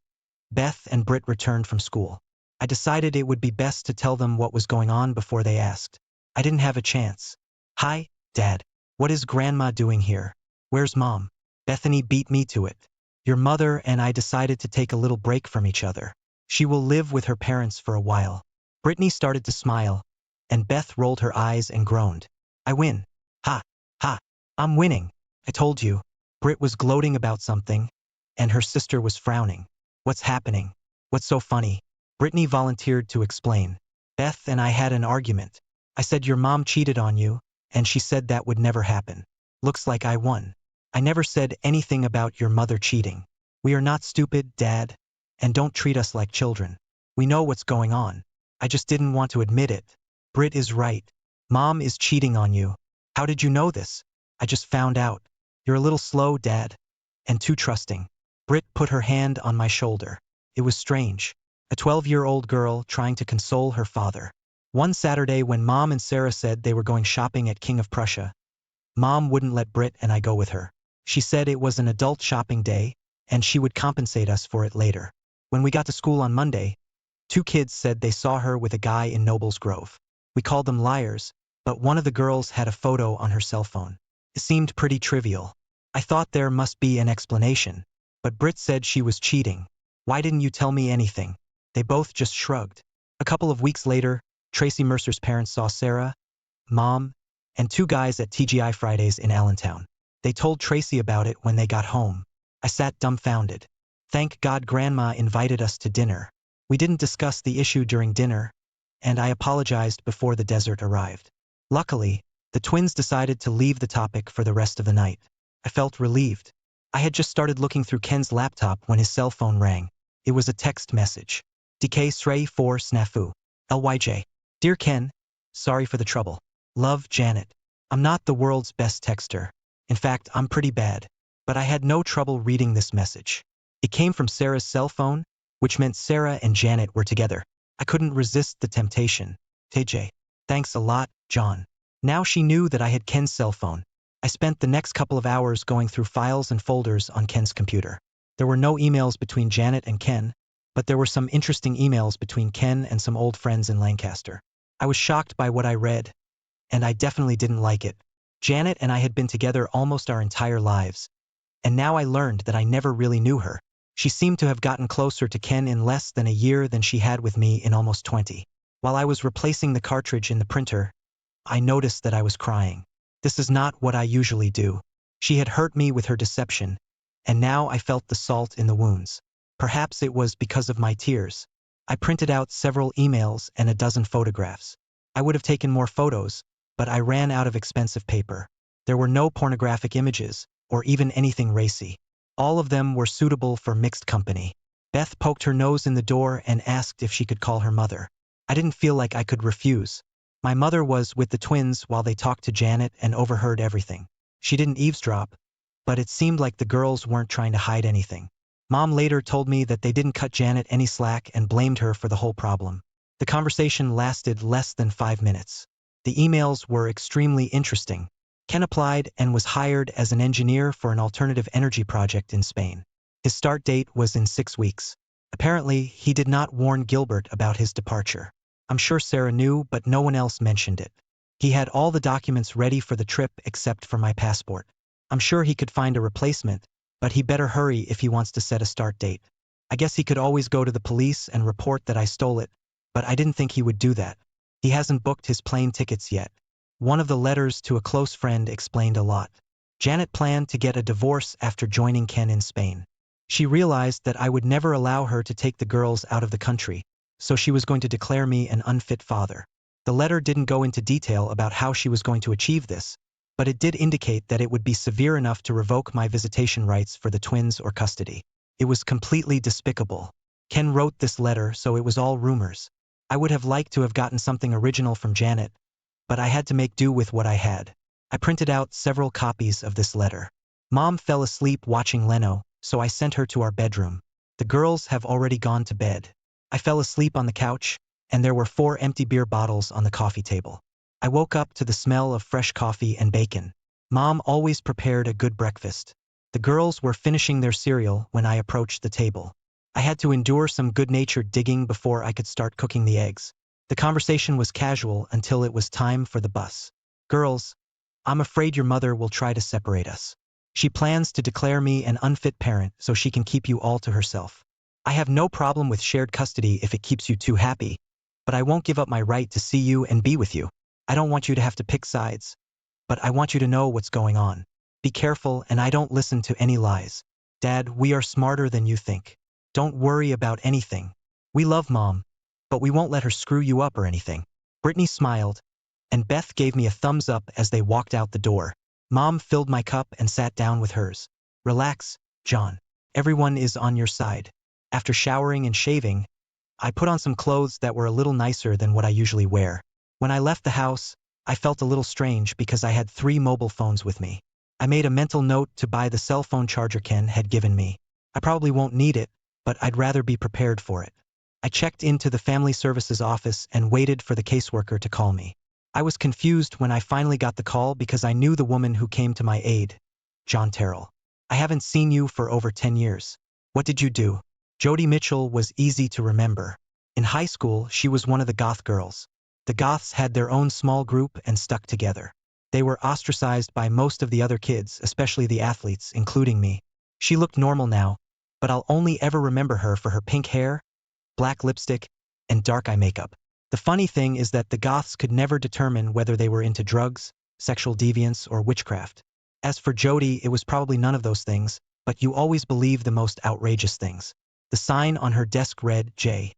Beth and Britt returned from school. I decided it would be best to tell them what was going on before they asked. I didn't have a chance. Hi, Dad. What is Grandma doing here? Where's Mom? Bethany beat me to it. Your mother and I decided to take a little break from each other. She will live with her parents for a while. Brittany started to smile, and Beth rolled her eyes and groaned. I win. Ha, ha, I'm winning. I told you. Britt was gloating about something, and her sister was frowning. What's happening? What's so funny? Brittany volunteered to explain. Beth and I had an argument. I said your mom cheated on you, and she said that would never happen. Looks like I won. I never said anything about your mother cheating. We are not stupid, Dad, and don't treat us like children. We know what's going on. I just didn't want to admit it. Britt is right. Mom is cheating on you. How did you know this? I just found out. You're a little slow, Dad, and too trusting. Britt put her hand on my shoulder. It was strange. A 12-year-old girl trying to console her father. One Saturday when Mom and Sarah said they were going shopping at King of Prussia, Mom wouldn't let Britt and I go with her. She said it was an adult shopping day, and she would compensate us for it later. When we got to school on Monday, 2 kids said they saw her with a guy in Nobles Grove. We called them liars, but one of the girls had a photo on her cell phone. It seemed pretty trivial. I thought there must be an explanation, but Britt said she was cheating. Why didn't you tell me anything? They both just shrugged. A couple of weeks later, Tracy Mercer's parents saw Sarah, Mom, and 2 guys at TGI Fridays in Allentown. They told Tracy about it when they got home. I sat dumbfounded. Thank God Grandma invited us to dinner. We didn't discuss the issue during dinner, and I apologized before the dessert arrived. Luckily, the twins decided to leave the topic for the rest of the night. I felt relieved. I had just started looking through Ken's laptop when his cell phone rang. It was a text message. DK Srey 4 Snafu. LYJ. Dear Ken, sorry for the trouble. Love, Janet. I'm not the world's best texter. In fact, I'm pretty bad. But I had no trouble reading this message. It came from Sarah's cell phone, which meant Sarah and Janet were together. I couldn't resist the temptation. TJ. Thanks a lot, John. Now she knew that I had Ken's cell phone. I spent the next couple of hours going through files and folders on Ken's computer. There were no emails between Janet and Ken, but there were some interesting emails between Ken and some old friends in Lancaster. I was shocked by what I read, and I definitely didn't like it. Janet and I had been together almost our entire lives, and now I learned that I never really knew her. She seemed to have gotten closer to Ken in less than a year than she had with me in almost 20. While I was replacing the cartridge in the printer, I noticed that I was crying. This is not what I usually do. She had hurt me with her deception, and now I felt the salt in the wounds. Perhaps it was because of my tears. I printed out several emails and a dozen photographs. I would have taken more photos, but I ran out of expensive paper. There were no pornographic images, or even anything racy. All of them were suitable for mixed company. Beth poked her nose in the door and asked if she could call her mother. I didn't feel like I could refuse. My mother was with the twins while they talked to Janet and overheard everything. She didn't eavesdrop, but it seemed like the girls weren't trying to hide anything. Mom later told me that they didn't cut Janet any slack and blamed her for the whole problem. The conversation lasted less than 5 minutes. The emails were extremely interesting. Ken applied and was hired as an engineer for an alternative energy project in Spain. His start date was in 6 weeks. Apparently, he did not warn Gilbert about his departure. I'm sure Sarah knew, but no one else mentioned it. He had all the documents ready for the trip except for my passport. I'm sure he could find a replacement, but he better hurry if he wants to set a start date. I guess he could always go to the police and report that I stole it, but I didn't think he would do that. He hasn't booked his plane tickets yet. One of the letters to a close friend explained a lot. Janet planned to get a divorce after joining Ken in Spain. She realized that I would never allow her to take the girls out of the country, so she was going to declare me an unfit father. The letter didn't go into detail about how she was going to achieve this, but it did indicate that it would be severe enough to revoke my visitation rights for the twins or custody. It was completely despicable. Ken wrote this letter, so it was all rumors. I would have liked to have gotten something original from Janet, but I had to make do with what I had. I printed out several copies of this letter. Mom fell asleep watching Leno, so I sent her to our bedroom. The girls have already gone to bed. I fell asleep on the couch, and there were 4 empty beer bottles on the coffee table. I woke up to the smell of fresh coffee and bacon. Mom always prepared a good breakfast. The girls were finishing their cereal when I approached the table. I had to endure some good-natured digging before I could start cooking the eggs. The conversation was casual until it was time for the bus. Girls, I'm afraid your mother will try to separate us. She plans to declare me an unfit parent so she can keep you all to herself. I have no problem with shared custody if it keeps you two happy, but I won't give up my right to see you and be with you. I don't want you to have to pick sides, but I want you to know what's going on. Be careful, and I don't listen to any lies. Dad, we are smarter than you think. Don't worry about anything. We love Mom, but we won't let her screw you up or anything. Brittany smiled, and Beth gave me a thumbs up as they walked out the door. Mom filled my cup and sat down with hers. Relax, John. Everyone is on your side. After showering and shaving, I put on some clothes that were a little nicer than what I usually wear. When I left the house, I felt a little strange because I had 3 mobile phones with me. I made a mental note to buy the cell phone charger Ken had given me. I probably won't need it, but I'd rather be prepared for it. I checked into the family services office and waited for the caseworker to call me. I was confused when I finally got the call because I knew the woman who came to my aid. John Terrell. I haven't seen you for over 10 years. What did you do? Jody Mitchell was easy to remember. In high school, she was one of the goth girls. The goths had their own small group and stuck together. They were ostracized by most of the other kids, especially the athletes, including me. She looked normal now, but I'll only ever remember her for her pink hair, black lipstick, and dark eye makeup. The funny thing is that the goths could never determine whether they were into drugs, sexual deviance, or witchcraft. As for Jody, it was probably none of those things, but you always believe the most outrageous things. The sign on her desk read J.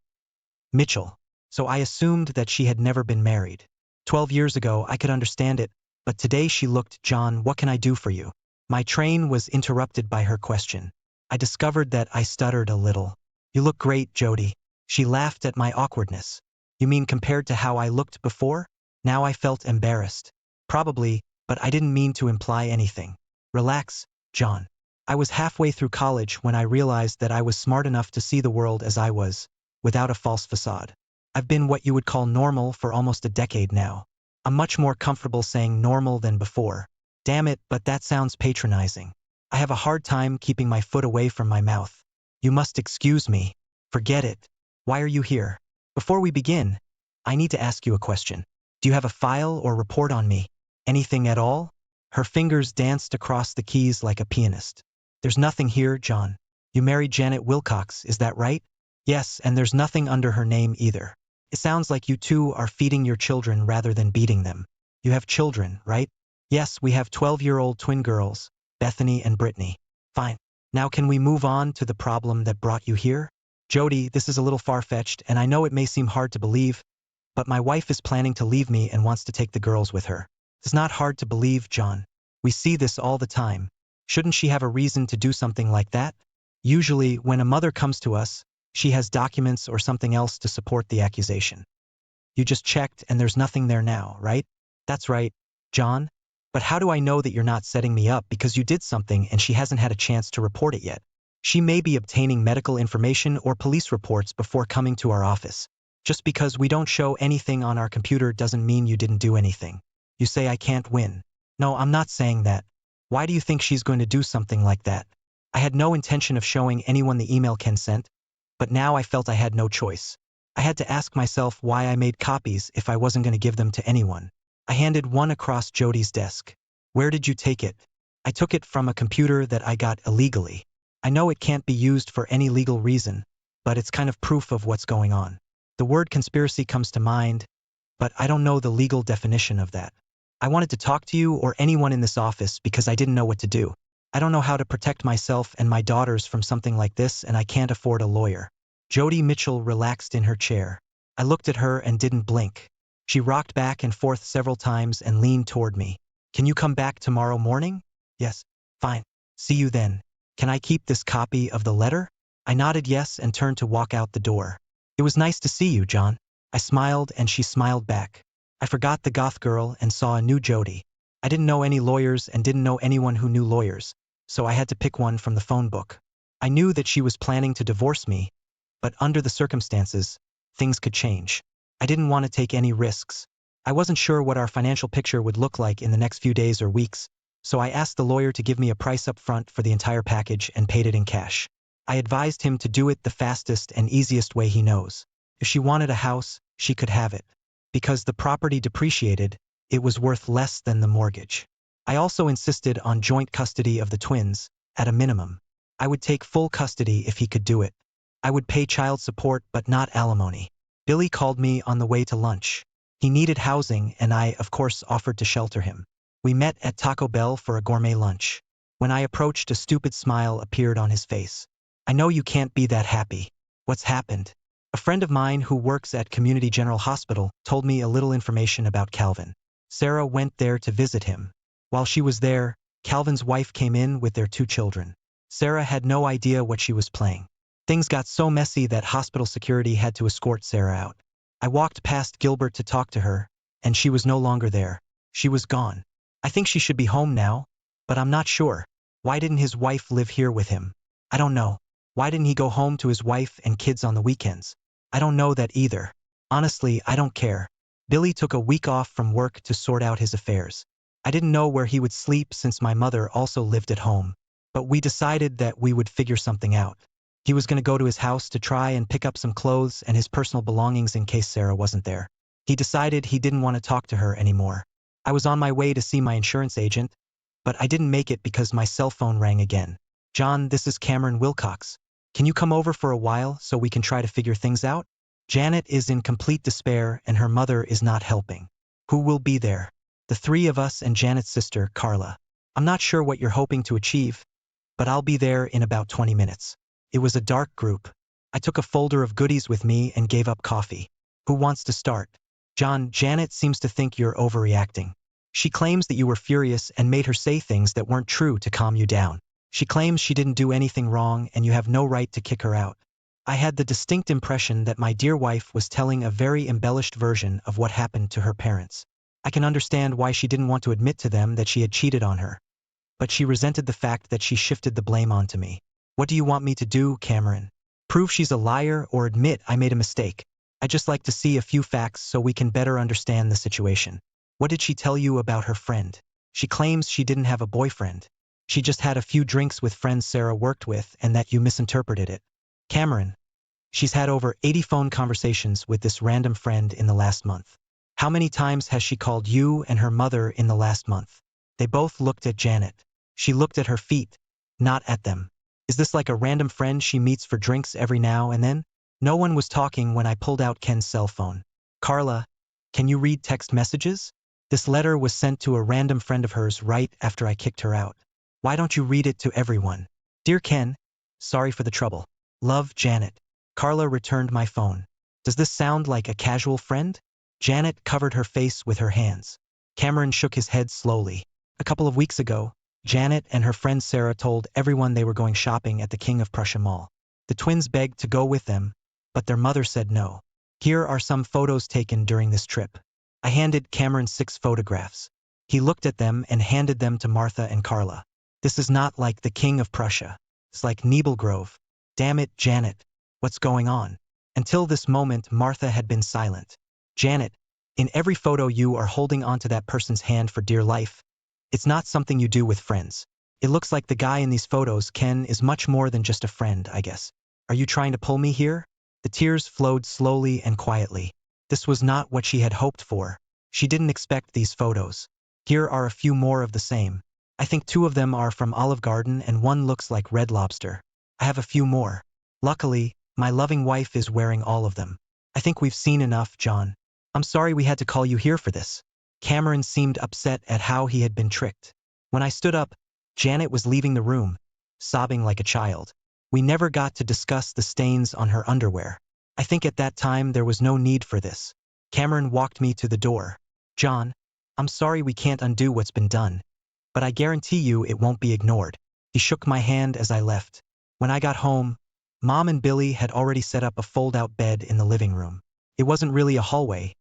Mitchell. So I assumed that she had never been married. 12 years ago, I could understand it, but today she looked, John, what can I do for you? My train was interrupted by her question. I discovered that I stuttered a little. You look great, Jody. She laughed at my awkwardness. You mean compared to how I looked before? Now I felt embarrassed. Probably, but I didn't mean to imply anything. Relax, John. I was halfway through college when I realized that I was smart enough to see the world as I was, without a false facade. I've been what you would call normal for almost a decade now. I'm much more comfortable saying normal than before. Damn it, but that sounds patronizing. I have a hard time keeping my foot away from my mouth. You must excuse me. Forget it. Why are you here? Before we begin, I need to ask you a question. Do you have a file or report on me? Anything at all? Her fingers danced across the keys like a pianist. There's nothing here, John. You married Janet Wilcox, is that right? Yes, and there's nothing under her name either. It sounds like you two are feeding your children rather than beating them. You have children, right? Yes, we have 12-year-old twin girls, Bethany and Brittany. Fine. Now can we move on to the problem that brought you here? Jody, this is a little far-fetched, and I know it may seem hard to believe, but my wife is planning to leave me and wants to take the girls with her. It's not hard to believe, John. We see this all the time. Shouldn't she have a reason to do something like that? Usually, when a mother comes to us, she has documents or something else to support the accusation. You just checked and there's nothing there now, right? That's right, John. But how do I know that you're not setting me up because you did something and she hasn't had a chance to report it yet? She may be obtaining medical information or police reports before coming to our office. Just because we don't show anything on our computer doesn't mean you didn't do anything. You say I can't win. No, I'm not saying that. Why do you think she's going to do something like that? I had no intention of showing anyone the email Ken sent, but now I felt I had no choice. I had to ask myself why I made copies if I wasn't going to give them to anyone. I handed one across Jody's desk. Where did you take it? I took it from a computer that I got illegally. I know it can't be used for any legal reason, but it's kind of proof of what's going on. The word conspiracy comes to mind, but I don't know the legal definition of that. I wanted to talk to you or anyone in this office because I didn't know what to do. I don't know how to protect myself and my daughters from something like this, and I can't afford a lawyer. Jody Mitchell relaxed in her chair. I looked at her and didn't blink. She rocked back and forth several times and leaned toward me. Can you come back tomorrow morning? Yes. Fine. See you then. Can I keep this copy of the letter? I nodded yes and turned to walk out the door. It was nice to see you, John. I smiled and she smiled back. I forgot the goth girl and saw a new Jody. I didn't know any lawyers and didn't know anyone who knew lawyers, so I had to pick one from the phone book. I knew that she was planning to divorce me, but under the circumstances, things could change. I didn't want to take any risks. I wasn't sure what our financial picture would look like in the next few days or weeks, so I asked the lawyer to give me a price up front for the entire package and paid it in cash. I advised him to do it the fastest and easiest way he knows. If she wanted a house, she could have it. Because the property depreciated, it was worth less than the mortgage. I also insisted on joint custody of the twins, at a minimum. I would take full custody if he could do it. I would pay child support but not alimony. Billy called me on the way to lunch. He needed housing and I, of course, offered to shelter him. We met at Taco Bell for a gourmet lunch. When I approached, a stupid smile appeared on his face. I know you can't be that happy. What's happened? A friend of mine who works at Community General Hospital told me a little information about Calvin. Sarah went there to visit him. While she was there, Calvin's wife came in with their 2 children. Sarah had no idea what she was playing. Things got so messy that hospital security had to escort Sarah out. I walked past Gilbert to talk to her, and she was no longer there. She was gone. I think she should be home now, but I'm not sure. Why didn't his wife live here with him? I don't know. Why didn't he go home to his wife and kids on the weekends? I don't know that either. Honestly, I don't care. Billy took a week off from work to sort out his affairs. I didn't know where he would sleep since my mother also lived at home, but we decided that we would figure something out. He was going to go to his house to try and pick up some clothes and his personal belongings in case Sarah wasn't there. He decided he didn't want to talk to her anymore. I was on my way to see my insurance agent, but I didn't make it because my cell phone rang again. John, this is Cameron Wilcox. Can you come over for a while so we can try to figure things out? Janet is in complete despair and her mother is not helping. Who will be there? The 3 of us and Janet's sister, Carla. I'm not sure what you're hoping to achieve, but I'll be there in about 20 minutes. It was a dark group. I took a folder of goodies with me and gave up coffee. Who wants to start? John, Janet seems to think you're overreacting. She claims that you were furious and made her say things that weren't true to calm you down. She claims she didn't do anything wrong and you have no right to kick her out. I had the distinct impression that my dear wife was telling a very embellished version of what happened to her parents. I can understand why she didn't want to admit to them that she had cheated on her. But she resented the fact that she shifted the blame onto me. What do you want me to do, Cameron? Prove she's a liar or admit I made a mistake? I'd just like to see a few facts so we can better understand the situation. What did she tell you about her friend? She claims she didn't have a boyfriend. She just had a few drinks with friends Sarah worked with and that you misinterpreted it. Cameron, she's had over 80 phone conversations with this random friend in the last month. How many times has she called you and her mother in the last month? They both looked at Janet. She looked at her feet, not at them. Is this like a random friend she meets for drinks every now and then? No one was talking when I pulled out Ken's cell phone. Carla, can you read text messages? This letter was sent to a random friend of hers right after I kicked her out. Why don't you read it to everyone? Dear Ken, sorry for the trouble. Love, Janet. Carla returned my phone. Does this sound like a casual friend? Janet covered her face with her hands. Cameron shook his head slowly. A couple of weeks ago, Janet and her friend Sarah told everyone they were going shopping at the King of Prussia Mall. The twins begged to go with them, but their mother said no. Here are some photos taken during this trip. I handed Cameron 6 photographs. He looked at them and handed them to Martha and Carla. This is not like the King of Prussia. It's like Nebelgrove. Damn it, Janet. What's going on? Until this moment, Martha had been silent. Janet, in every photo you are holding onto that person's hand for dear life. It's not something you do with friends. It looks like the guy in these photos, Ken, is much more than just a friend, I guess. Are you trying to pull me here? The tears flowed slowly and quietly. This was not what she had hoped for. She didn't expect these photos. Here are a few more of the same. I think 2 of them are from Olive Garden and 1 looks like Red Lobster. I have a few more. Luckily, my loving wife is wearing all of them. I think we've seen enough, John. I'm sorry we had to call you here for this. Cameron seemed upset at how he had been tricked. When I stood up, Janet was leaving the room, sobbing like a child. We never got to discuss the stains on her underwear. I think at that time there was no need for this. Cameron walked me to the door. John, I'm sorry we can't undo what's been done, but I guarantee you it won't be ignored. He shook my hand as I left. When I got home, Mom and Billy had already set up a fold-out bed in the living room. It wasn't really a hallway,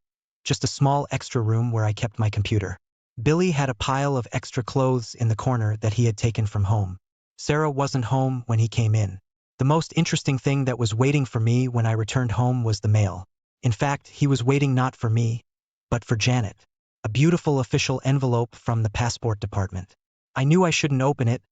just a small extra room where I kept my computer. Billy had a pile of extra clothes in the corner that he had taken from home. Sarah wasn't home when he came in. The most interesting thing that was waiting for me when I returned home was the mail. In fact, he was waiting not for me, but for Janet. A beautiful official envelope from the passport department. I knew I shouldn't open it,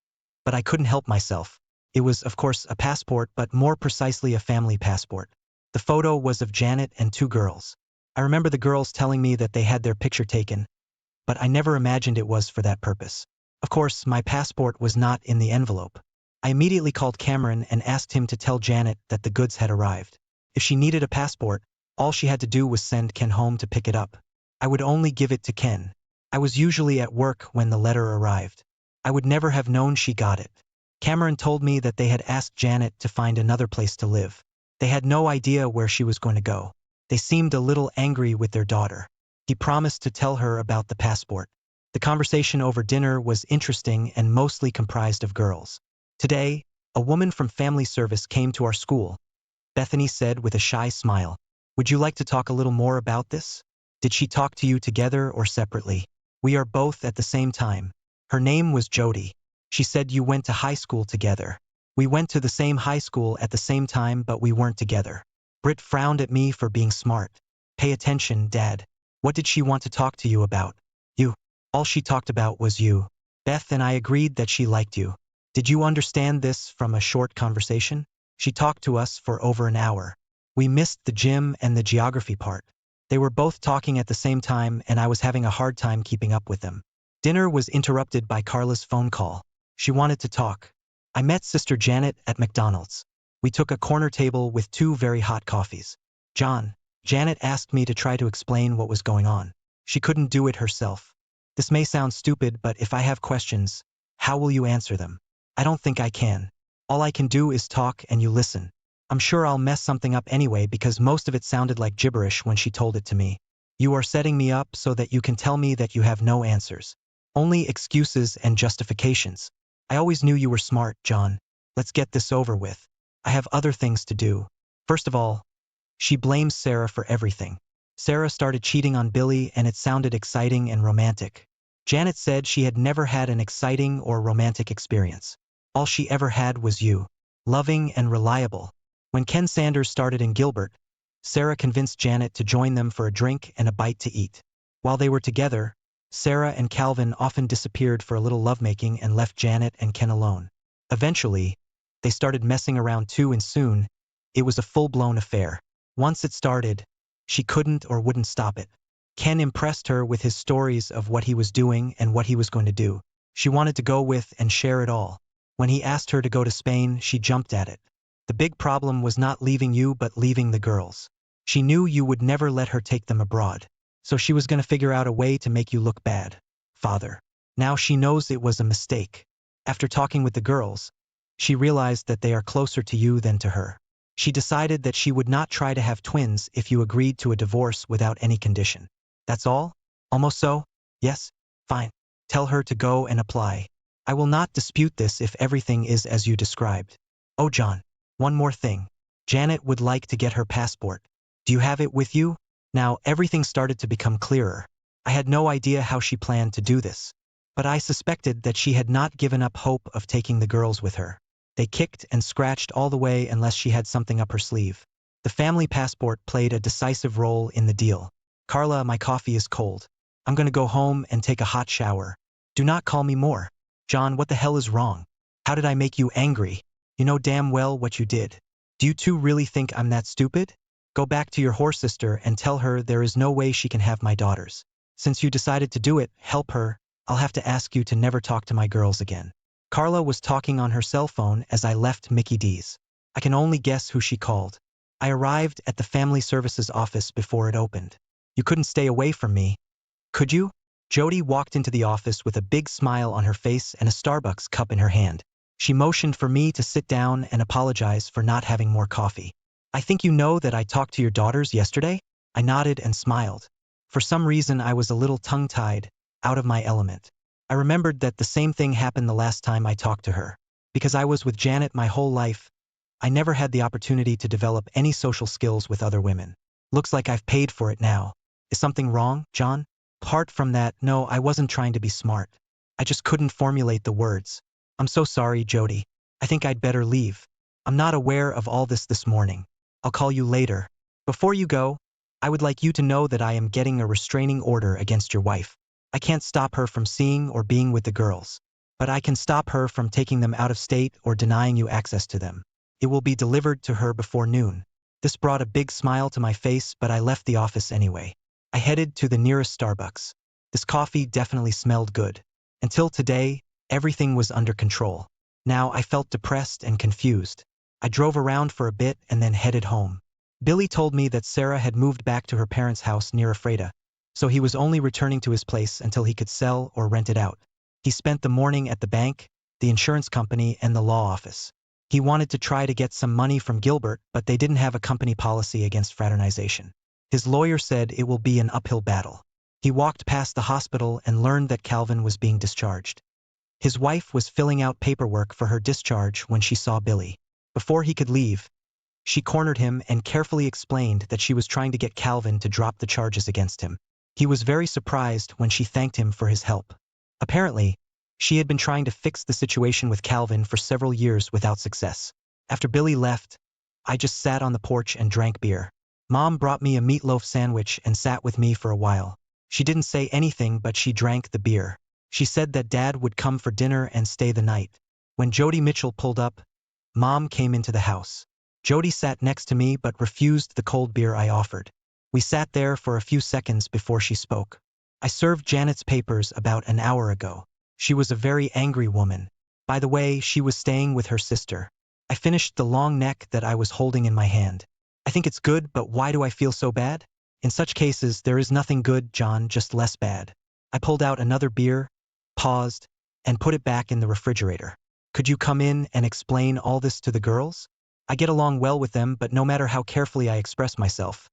but I couldn't help myself. It was, of course, a passport, but more precisely a family passport. The photo was of Janet and two girls. I remember the girls telling me that they had their picture taken, but I never imagined it was for that purpose. Of course, my passport was not in the envelope. I immediately called Cameron and asked him to tell Janet that the goods had arrived. If she needed a passport, all she had to do was send Ken home to pick it up. I would only give it to Ken. I was usually at work when the letter arrived. I would never have known she got it. Cameron told me that they had asked Janet to find another place to live. They had no idea where she was going to go. They seemed a little angry with their daughter. He promised to tell her about the passport. The conversation over dinner was interesting and mostly comprised of girls. Today, a woman from family service came to our school. Bethany said with a shy smile, "Would you like to talk a little more about this? Did she talk to you together or separately?" "We are both at the same time. Her name was Jody. She said you went to high school together." "We went to the same high school at the same time, but we weren't together." Britt frowned at me for being smart. "Pay attention, Dad. What did she want to talk to you about?" "You. All she talked about was you. Beth and I agreed that she liked you." "Did you understand this from a short conversation?" "She talked to us for over an hour. We missed the gym and the geography part. They were both talking at the same time and I was having a hard time keeping up with them." Dinner was interrupted by Carla's phone call. She wanted to talk. I met Sister Janet at McDonald's. We took a corner table with two very hot coffees. "John," Janet asked me to try to explain what was going on. She couldn't do it herself. "This may sound stupid, but if I have questions, how will you answer them?" "I don't think I can. All I can do is talk and you listen." I'm sure I'll mess something up anyway because most of it sounded like gibberish when she told it to me. "You are setting me up so that you can tell me that you have no answers. Only excuses and justifications. I always knew you were smart, John. Let's get this over with. I have other things to do." First of all, she blames Sarah for everything. Sarah started cheating on Billy and it sounded exciting and romantic. Janet said she had never had an exciting or romantic experience. All she ever had was you. Loving and reliable. When Ken Sanders started in Gilbert, Sarah convinced Janet to join them for a drink and a bite to eat. While they were together, Sarah and Calvin often disappeared for a little lovemaking and left Janet and Ken alone. Eventually, they started messing around too and soon, it was a full-blown affair. Once it started, she couldn't or wouldn't stop it. Ken impressed her with his stories of what he was doing and what he was going to do. She wanted to go with and share it all. When he asked her to go to Spain, she jumped at it. The big problem was not leaving you but leaving the girls. She knew you would never let her take them abroad. So she was going to figure out a way to make you look bad. Father. Now she knows it was a mistake. After talking with the girls, she realized that they are closer to you than to her. She decided that she would not try to have twins if you agreed to a divorce without any condition. That's all? Almost so? Yes? Fine. Tell her to go and apply. I will not dispute this if everything is as you described. Oh, John. One more thing. Janet would like to get her passport. Do you have it with you? Now everything started to become clearer. I had no idea how she planned to do this. But I suspected that she had not given up hope of taking the girls with her. They kicked and scratched all the way unless she had something up her sleeve. The family passport played a decisive role in the deal. "Carla, my coffee is cold. I'm going to go home and take a hot shower. Do not call me more." "John, what the hell is wrong? How did I make you angry? You know damn well what you did. Do you two really think I'm that stupid? Go back to your whore sister and tell her there is no way she can have my daughters. Since you decided to do it, help her. I'll have to ask you to never talk to my girls again." Carla was talking on her cell phone as I left Mickey D's. I can only guess who she called. I arrived at the family services office before it opened. "You couldn't stay away from me, could you?" Jody walked into the office with a big smile on her face and a Starbucks cup in her hand. She motioned for me to sit down and apologize for not having more coffee. "I think you know that I talked to your daughters yesterday?" I nodded and smiled. For some reason I was a little tongue-tied, out of my element. I remembered that the same thing happened the last time I talked to her. Because I was with Janet my whole life, I never had the opportunity to develop any social skills with other women. Looks like I've paid for it now. Is something wrong, John? Apart from that, no, I wasn't trying to be smart. I just couldn't formulate the words. I'm so sorry, Jody. I think I'd better leave. I'm not aware of all this morning. I'll call you later. Before you go, I would like you to know that I am getting a restraining order against your wife. I can't stop her from seeing or being with the girls. but I can stop her from taking them out of state or denying you access to them. It will be delivered to her before noon. This brought a big smile to my face, but I left the office anyway. I headed to the nearest Starbucks. This coffee definitely smelled good. Until today, everything was under control. Now I felt depressed and confused. I drove around for a bit and then headed home. Billy told me that Sarah had moved back to her parents' house near Ephrata, so he was only returning to his place until he could sell or rent it out. He spent the morning at the bank, the insurance company, and the law office. He wanted to try to get some money from Gilbert, but they didn't have a company policy against fraternization. His lawyer said it will be an uphill battle. He walked past the hospital and learned that Calvin was being discharged. His wife was filling out paperwork for her discharge when she saw Billy. Before he could leave, she cornered him and carefully explained that she was trying to get Calvin to drop the charges against him. He was very surprised when she thanked him for his help. Apparently, she had been trying to fix the situation with Calvin for several years without success. After Billy left, I just sat on the porch and drank beer. Mom brought me a meatloaf sandwich and sat with me for a while. She didn't say anything, but she drank the beer. She said that Dad would come for dinner and stay the night. When Jody Mitchell pulled up, Mom came into the house. Jody sat next to me but refused the cold beer I offered. We sat there for a few seconds before she spoke. I served Janet's papers about an hour ago. She was a very angry woman. By the way, she was staying with her sister. I finished the long neck that I was holding in my hand. I think it's good, but why do I feel so bad? In such cases, there is nothing good, John, just less bad. I pulled out another beer, paused, and put it back in the refrigerator. Could you come in and explain all this to the girls? I get along well with them, but no matter how carefully I express myself,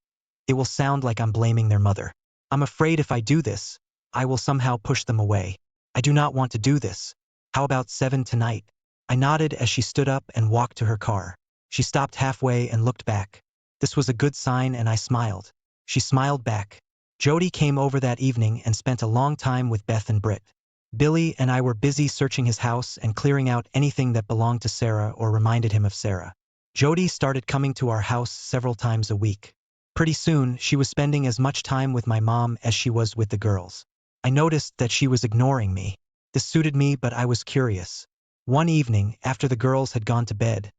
it will sound like I'm blaming their mother. I'm afraid if I do this, I will somehow push them away. I do not want to do this. How about 7 tonight? I nodded as she stood up and walked to her car. She stopped halfway and looked back. This was a good sign, and I smiled. She smiled back. Jody came over that evening and spent a long time with Beth and Britt. Billy and I were busy searching his house and clearing out anything that belonged to Sarah or reminded him of Sarah. Jody started coming to our house several times a week. Pretty soon, she was spending as much time with my mom as she was with the girls. I noticed that she was ignoring me. This suited me, but I was curious. One evening, after the girls had gone to bed,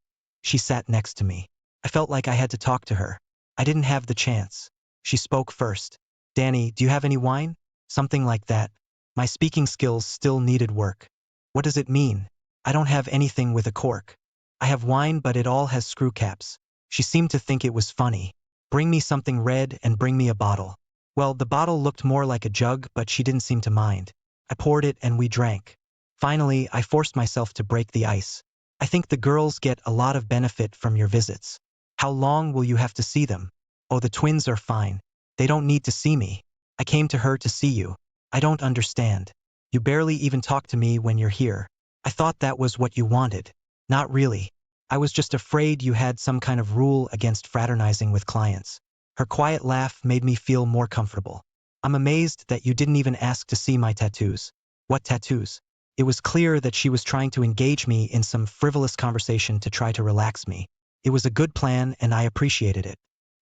she sat next to me. I felt like I had to talk to her. I didn't have the chance. She spoke first. Danny, do you have any wine? Something like that. My speaking skills still needed work. What does it mean? I don't have anything with a cork. I have wine, but it all has screw caps. She seemed to think it was funny. Bring me something red and bring me a bottle. Well, the bottle looked more like a jug, but she didn't seem to mind. I poured it and we drank. Finally, I forced myself to break the ice. I think the girls get a lot of benefit from your visits. How long will you have to see them? Oh, the twins are fine. They don't need to see me. I came to her to see you. I don't understand. You barely even talk to me when you're here. I thought that was what you wanted. Not really. I was just afraid you had some kind of rule against fraternizing with clients. Her quiet laugh made me feel more comfortable. I'm amazed that you didn't even ask to see my tattoos. What tattoos? It was clear that she was trying to engage me in some frivolous conversation to try to relax me. It was a good plan and I appreciated it.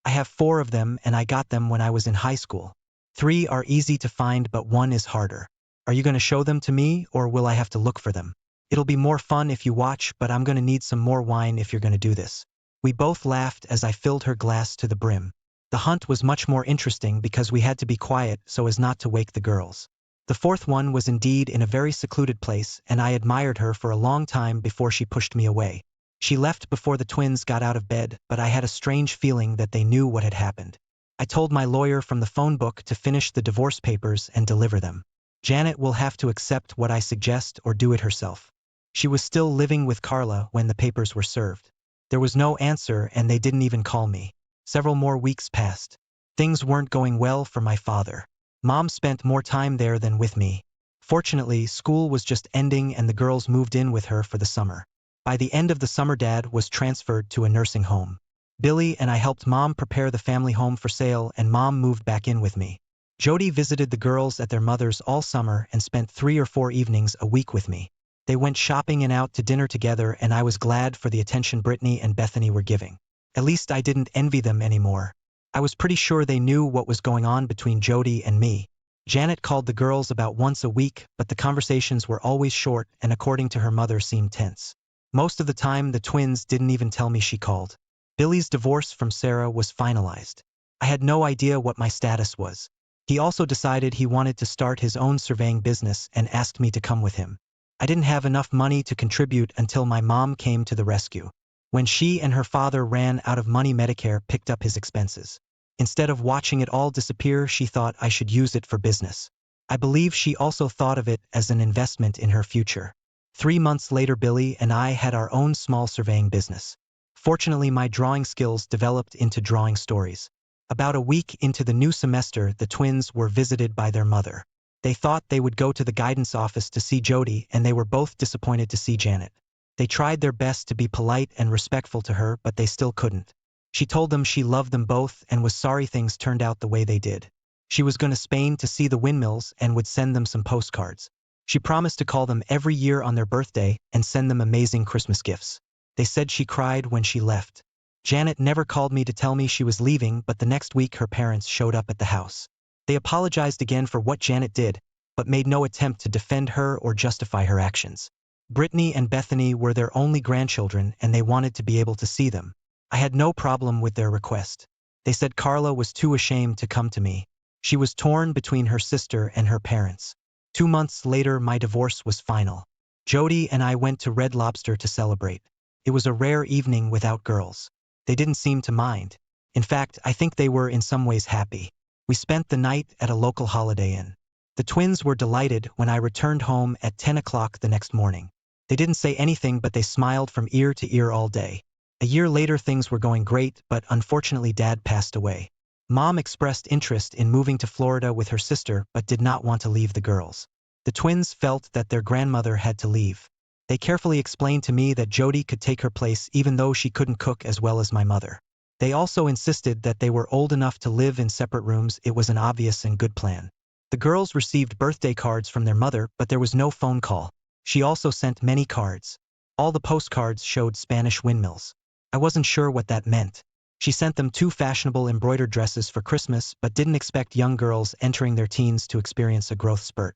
I have 4 of them and I got them when I was in high school. 3 are easy to find, but 1 is harder. Are you going to show them to me or will I have to look for them? It'll be more fun if you watch, but I'm going to need some more wine if you're going to do this. We both laughed as I filled her glass to the brim. The hunt was much more interesting because we had to be quiet so as not to wake the girls. The 4th one was indeed in a very secluded place, and I admired her for a long time before she pushed me away. She left before the twins got out of bed, but I had a strange feeling that they knew what had happened. I told my lawyer from the phone book to finish the divorce papers and deliver them. Janet will have to accept what I suggest or do it herself. She was still living with Carla when the papers were served. There was no answer and they didn't even call me. Several more weeks passed. Things weren't going well for my father. Mom spent more time there than with me. Fortunately, school was just ending and the girls moved in with her for the summer. By the end of the summer, Dad was transferred to a nursing home. Billy and I helped Mom prepare the family home for sale and Mom moved back in with me. Jody visited the girls at their mother's all summer and spent 3 or 4 evenings a week with me. They went shopping and out to dinner together and I was glad for the attention Brittany and Bethany were giving. At least I didn't envy them anymore. I was pretty sure they knew what was going on between Jody and me. Janet called the girls about once a week, but the conversations were always short and according to her mother seemed tense. Most of the time, the twins didn't even tell me she called. Billy's divorce from Sarah was finalized. I had no idea what my status was. He also decided he wanted to start his own surveying business and asked me to come with him. I didn't have enough money to contribute until my mom came to the rescue. When she and her father ran out of money, Medicare picked up his expenses. Instead of watching it all disappear, she thought I should use it for business. I believe she also thought of it as an investment in her future. 3 months later, Billy and I had our own small surveying business. Fortunately, my drawing skills developed into drawing stories. About a week into the new semester, the twins were visited by their mother. They thought they would go to the guidance office to see Jody, and they were both disappointed to see Janet. They tried their best to be polite and respectful to her, but they still couldn't. She told them she loved them both and was sorry things turned out the way they did. She was going to Spain to see the windmills and would send them some postcards. She promised to call them every year on their birthday and send them amazing Christmas gifts. They said she cried when she left. Janet never called me to tell me she was leaving, but the next week her parents showed up at the house. They apologized again for what Janet did, but made no attempt to defend her or justify her actions. Brittany and Bethany were their only grandchildren and they wanted to be able to see them. I had no problem with their request. They said Carla was too ashamed to come to me. She was torn between her sister and her parents. 2 months later, my divorce was final. Jody and I went to Red Lobster to celebrate. It was a rare evening without girls. They didn't seem to mind. In fact, I think they were in some ways happy. We spent the night at a local Holiday Inn. The twins were delighted when I returned home at 10 o'clock the next morning. They didn't say anything, but they smiled from ear to ear all day. A year later, things were going great, but unfortunately Dad passed away. Mom expressed interest in moving to Florida with her sister, but did not want to leave the girls. The twins felt that their grandmother had to leave. They carefully explained to me that Jody could take her place even though she couldn't cook as well as my mother. They also insisted that they were old enough to live in separate rooms. It was an obvious and good plan. The girls received birthday cards from their mother, but there was no phone call. She also sent many cards. All the postcards showed Spanish windmills. I wasn't sure what that meant. She sent them 2 fashionable embroidered dresses for Christmas, but didn't expect young girls entering their teens to experience a growth spurt.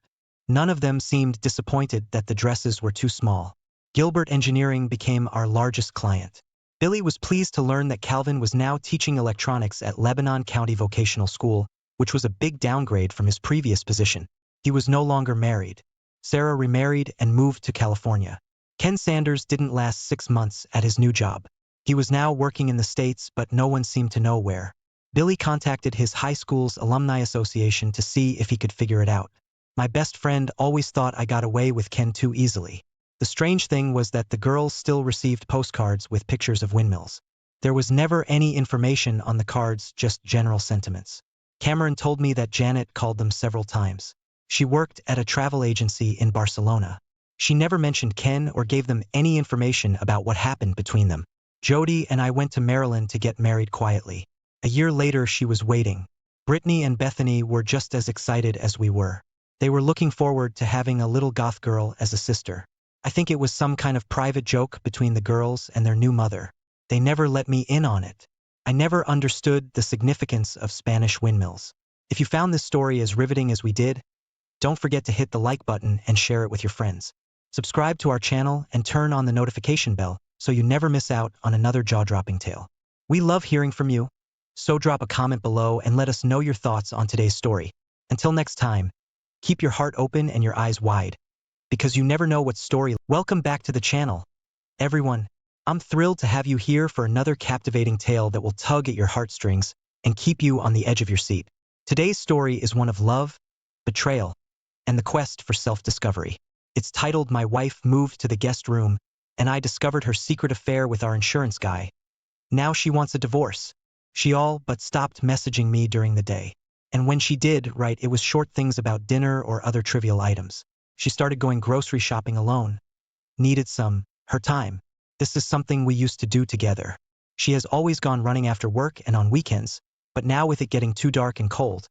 None of them seemed disappointed that the dresses were too small. Gilbert Engineering became our largest client. Billy was pleased to learn that Calvin was now teaching electronics at Lebanon County Vocational School, which was a big downgrade from his previous position. He was no longer married. Sarah remarried and moved to California. Ken Sanders didn't last 6 months at his new job. He was now working in the States, but no one seemed to know where. Billy contacted his high school's alumni association to see if he could figure it out. My best friend always thought I got away with Ken too easily. The strange thing was that the girls still received postcards with pictures of windmills. There was never any information on the cards, just general sentiments. Cameron told me that Janet called them several times. She worked at a travel agency in Barcelona. She never mentioned Ken or gave them any information about what happened between them. Jody and I went to Maryland to get married quietly. A year later, she was waiting. Brittany and Bethany were just as excited as we were. They were looking forward to having a little goth girl as a sister. I think it was some kind of private joke between the girls and their new mother. They never let me in on it. I never understood the significance of Spanish windmills. If you found this story as riveting as we did, don't forget to hit the like button and share it with your friends. Subscribe to our channel and turn on the notification bell so you never miss out on another jaw-dropping tale. We love hearing from you, so drop a comment below and let us know your thoughts on today's story. Until next time, keep your heart open and your eyes wide, because you never know what story. Welcome back to the channel, everyone. I'm thrilled to have you here for another captivating tale that will tug at your heartstrings and keep you on the edge of your seat. Today's story is one of love, betrayal, and the quest for self-discovery. It's titled My Wife Moved to the Guest Room, and I discovered her secret affair with our insurance guy. Now she wants a divorce. She all but stopped messaging me during the day. And when she did, it was short things about dinner or other trivial items. She started going grocery shopping alone. Needed her time. This is something we used to do together. She has always gone running after work and on weekends, but now with it getting too dark and cold,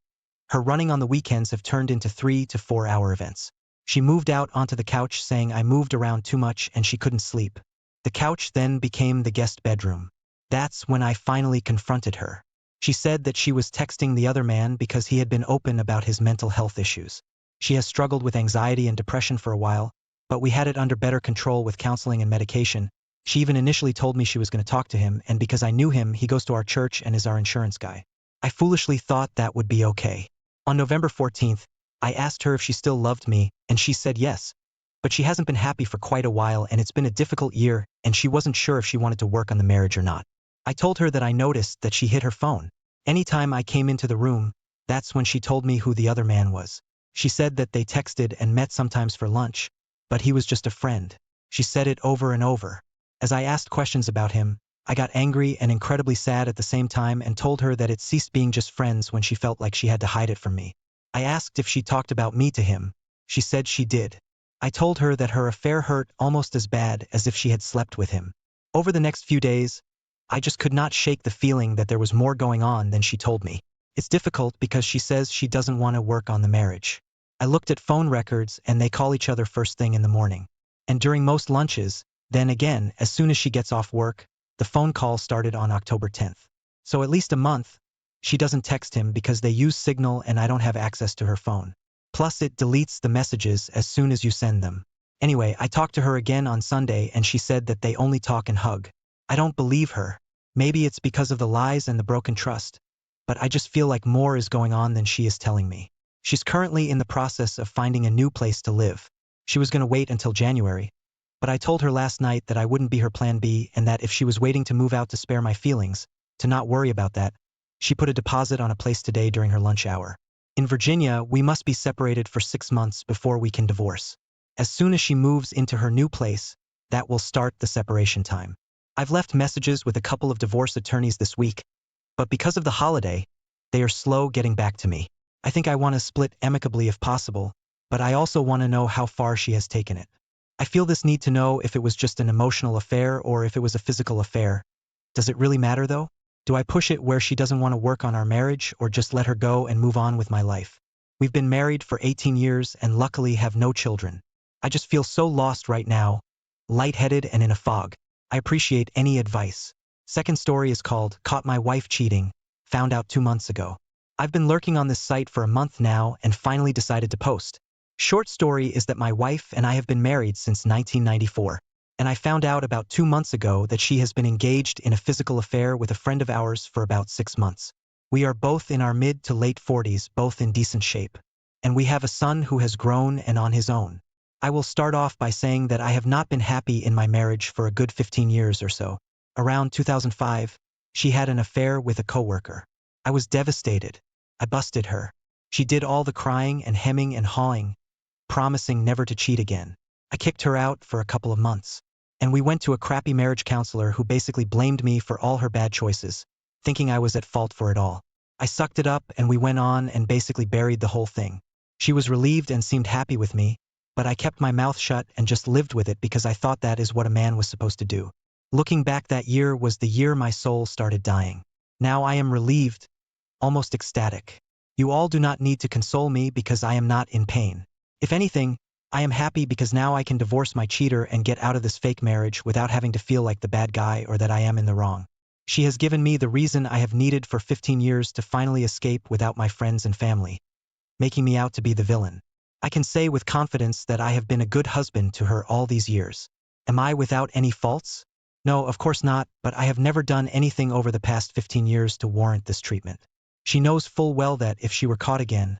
her running on the weekends have turned into 3 to 4 hour events. She moved out onto the couch saying I moved around too much and she couldn't sleep. The couch then became the guest bedroom. That's when I finally confronted her. She said that she was texting the other man because he had been open about his mental health issues. She has struggled with anxiety and depression for a while, but we had it under better control with counseling and medication. She even initially told me she was going to talk to him, and because I knew him, he goes to our church and is our insurance guy. I foolishly thought that would be okay. On November 14th, I asked her if she still loved me, and she said yes. But she hasn't been happy for quite a while, and it's been a difficult year, and she wasn't sure if she wanted to work on the marriage or not. I told her that I noticed that she hid her phone. Anytime I came into the room, that's when she told me who the other man was. She said that they texted and met sometimes for lunch, but he was just a friend. She said it over and over. As I asked questions about him, I got angry and incredibly sad at the same time and told her that it ceased being just friends when she felt like she had to hide it from me. I asked if she talked about me to him. She said she did. I told her that her affair hurt almost as bad as if she had slept with him. Over the next few days, I just could not shake the feeling that there was more going on than she told me. It's difficult because she says she doesn't want to work on the marriage. I looked at phone records and they call each other first thing in the morning. And during most lunches, then again, as soon as she gets off work, the phone call started on October 10th. So at least a month, she doesn't text him because they use Signal and I don't have access to her phone. Plus it deletes the messages as soon as you send them. Anyway, I talked to her again on Sunday and she said that they only talk and hug. I don't believe her. Maybe it's because of the lies and the broken trust, but I just feel like more is going on than she is telling me. She's currently in the process of finding a new place to live. She was going to wait until January, but I told her last night that I wouldn't be her plan B and that if she was waiting to move out to spare my feelings, to not worry about that. She put a deposit on a place today during her lunch hour. In Virginia, we must be separated for 6 months before we can divorce. As soon as she moves into her new place, that will start the separation time. I've left messages with a couple of divorce attorneys this week, but because of the holiday, they are slow getting back to me. I think I want to split amicably if possible, but I also want to know how far she has taken it. I feel this need to know if it was just an emotional affair or if it was a physical affair. Does it really matter though? Do I push it where she doesn't want to work on our marriage or just let her go and move on with my life? We've been married for 18 years and luckily have no children. I just feel so lost right now, lightheaded and in a fog. I appreciate any advice. Second story is called Caught My Wife Cheating, found out 2 months ago. I've been lurking on this site for a month now and finally decided to post. Short story is that my wife and I have been married since 1994, and I found out about 2 months ago that she has been engaged in a physical affair with a friend of ours for about 6 months. We are both in our mid to late 40s, both in decent shape, and we have a son who has grown and on his own. I will start off by saying that I have not been happy in my marriage for a good 15 years or so. Around 2005, she had an affair with a coworker. I was devastated. I busted her. She did all the crying and hemming and hawing, promising never to cheat again. I kicked her out for a couple of months. And we went to a crappy marriage counselor who basically blamed me for all her bad choices, thinking I was at fault for it all. I sucked it up and we went on and basically buried the whole thing. She was relieved and seemed happy with me, but I kept my mouth shut and just lived with it because I thought that is what a man was supposed to do. Looking back, that year was the year my soul started dying. Now I am relieved, almost ecstatic. You all do not need to console me because I am not in pain. If anything, I am happy because now I can divorce my cheater and get out of this fake marriage without having to feel like the bad guy or that I am in the wrong. She has given me the reason I have needed for 15 years to finally escape without my friends and family, making me out to be the villain. I can say with confidence that I have been a good husband to her all these years. Am I without any faults? No, of course not, but I have never done anything over the past 15 years to warrant this treatment. She knows full well that if she were caught again,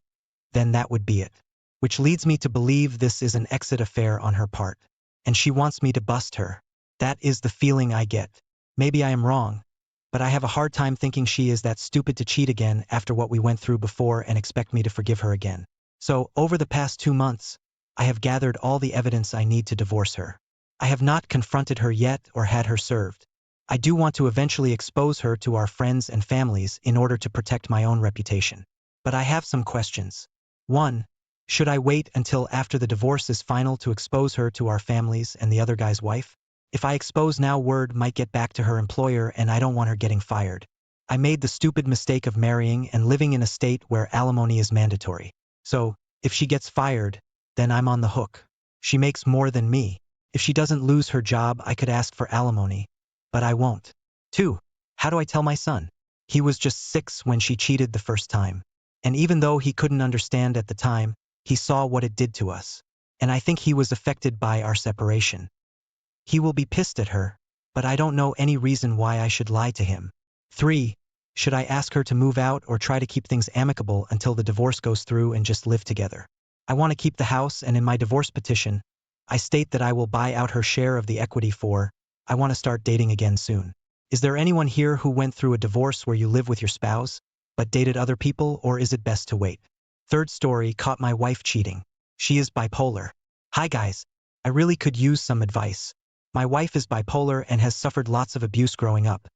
then that would be it. Which leads me to believe this is an exit affair on her part. And she wants me to bust her. That is the feeling I get. Maybe I am wrong, but I have a hard time thinking she is that stupid to cheat again after what we went through before and expect me to forgive her again. So, over the past 2 months, I have gathered all the evidence I need to divorce her. I have not confronted her yet or had her served. I do want to eventually expose her to our friends and families in order to protect my own reputation. But I have some questions. 1. Should I wait until after the divorce is final to expose her to our families and the other guy's wife? If I expose now, word might get back to her employer and I don't want her getting fired. I made the stupid mistake of marrying and living in a state where alimony is mandatory. So, if she gets fired, then I'm on the hook. She makes more than me. If she doesn't lose her job, I could ask for alimony, but I won't. 2. How do I tell my son? He was just 6 when she cheated the first time. And even though he couldn't understand at the time, he saw what it did to us. And I think he was affected by our separation. He will be pissed at her, but I don't know any reason why I should lie to him. 3. Should I ask her to move out or try to keep things amicable until the divorce goes through and just live together? I want to keep the house, and in my divorce petition, I state that I will buy out her share of the equity for, I want to start dating again soon. Is there anyone here who went through a divorce where you live with your spouse, but dated other people, or is it best to wait? Third story, caught my wife cheating. She is bipolar. Hi guys. I really could use some advice. My wife is bipolar and has suffered lots of abuse growing up,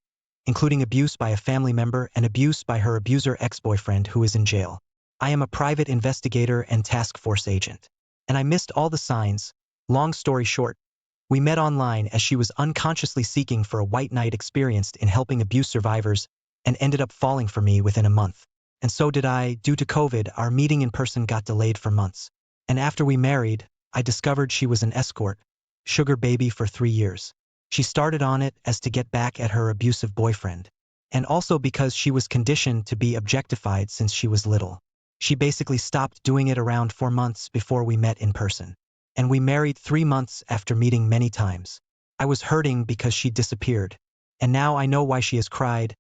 including abuse by a family member and abuse by her abuser ex-boyfriend who is in jail. I am a private investigator and task force agent. And I missed all the signs. Long story short, we met online as she was unconsciously seeking for a white knight experienced in helping abuse survivors and ended up falling for me within a month. And so did I. Due to COVID, our meeting in person got delayed for months. And after we married, I discovered she was an escort, sugar baby for 3 years. She started on it as to get back at her abusive boyfriend. And also because she was conditioned to be objectified since she was little. She basically stopped doing it around 4 months before we met in person. And we married 3 months after meeting many times. I was hurting because she disappeared. And now I know why she has cried,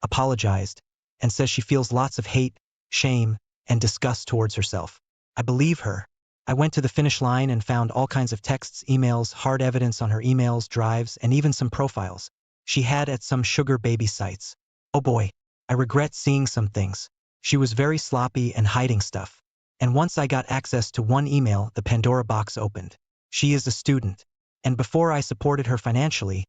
apologized, and says she feels lots of hate, shame, and disgust towards herself. I believe her. I went to the finish line and found all kinds of texts, emails, hard evidence on her emails, drives, and even some profiles she had at some sugar baby sites. Oh boy, I regret seeing some things. She was very sloppy and hiding stuff. And once I got access to one email, the Pandora box opened. She is a student. And before I supported her financially,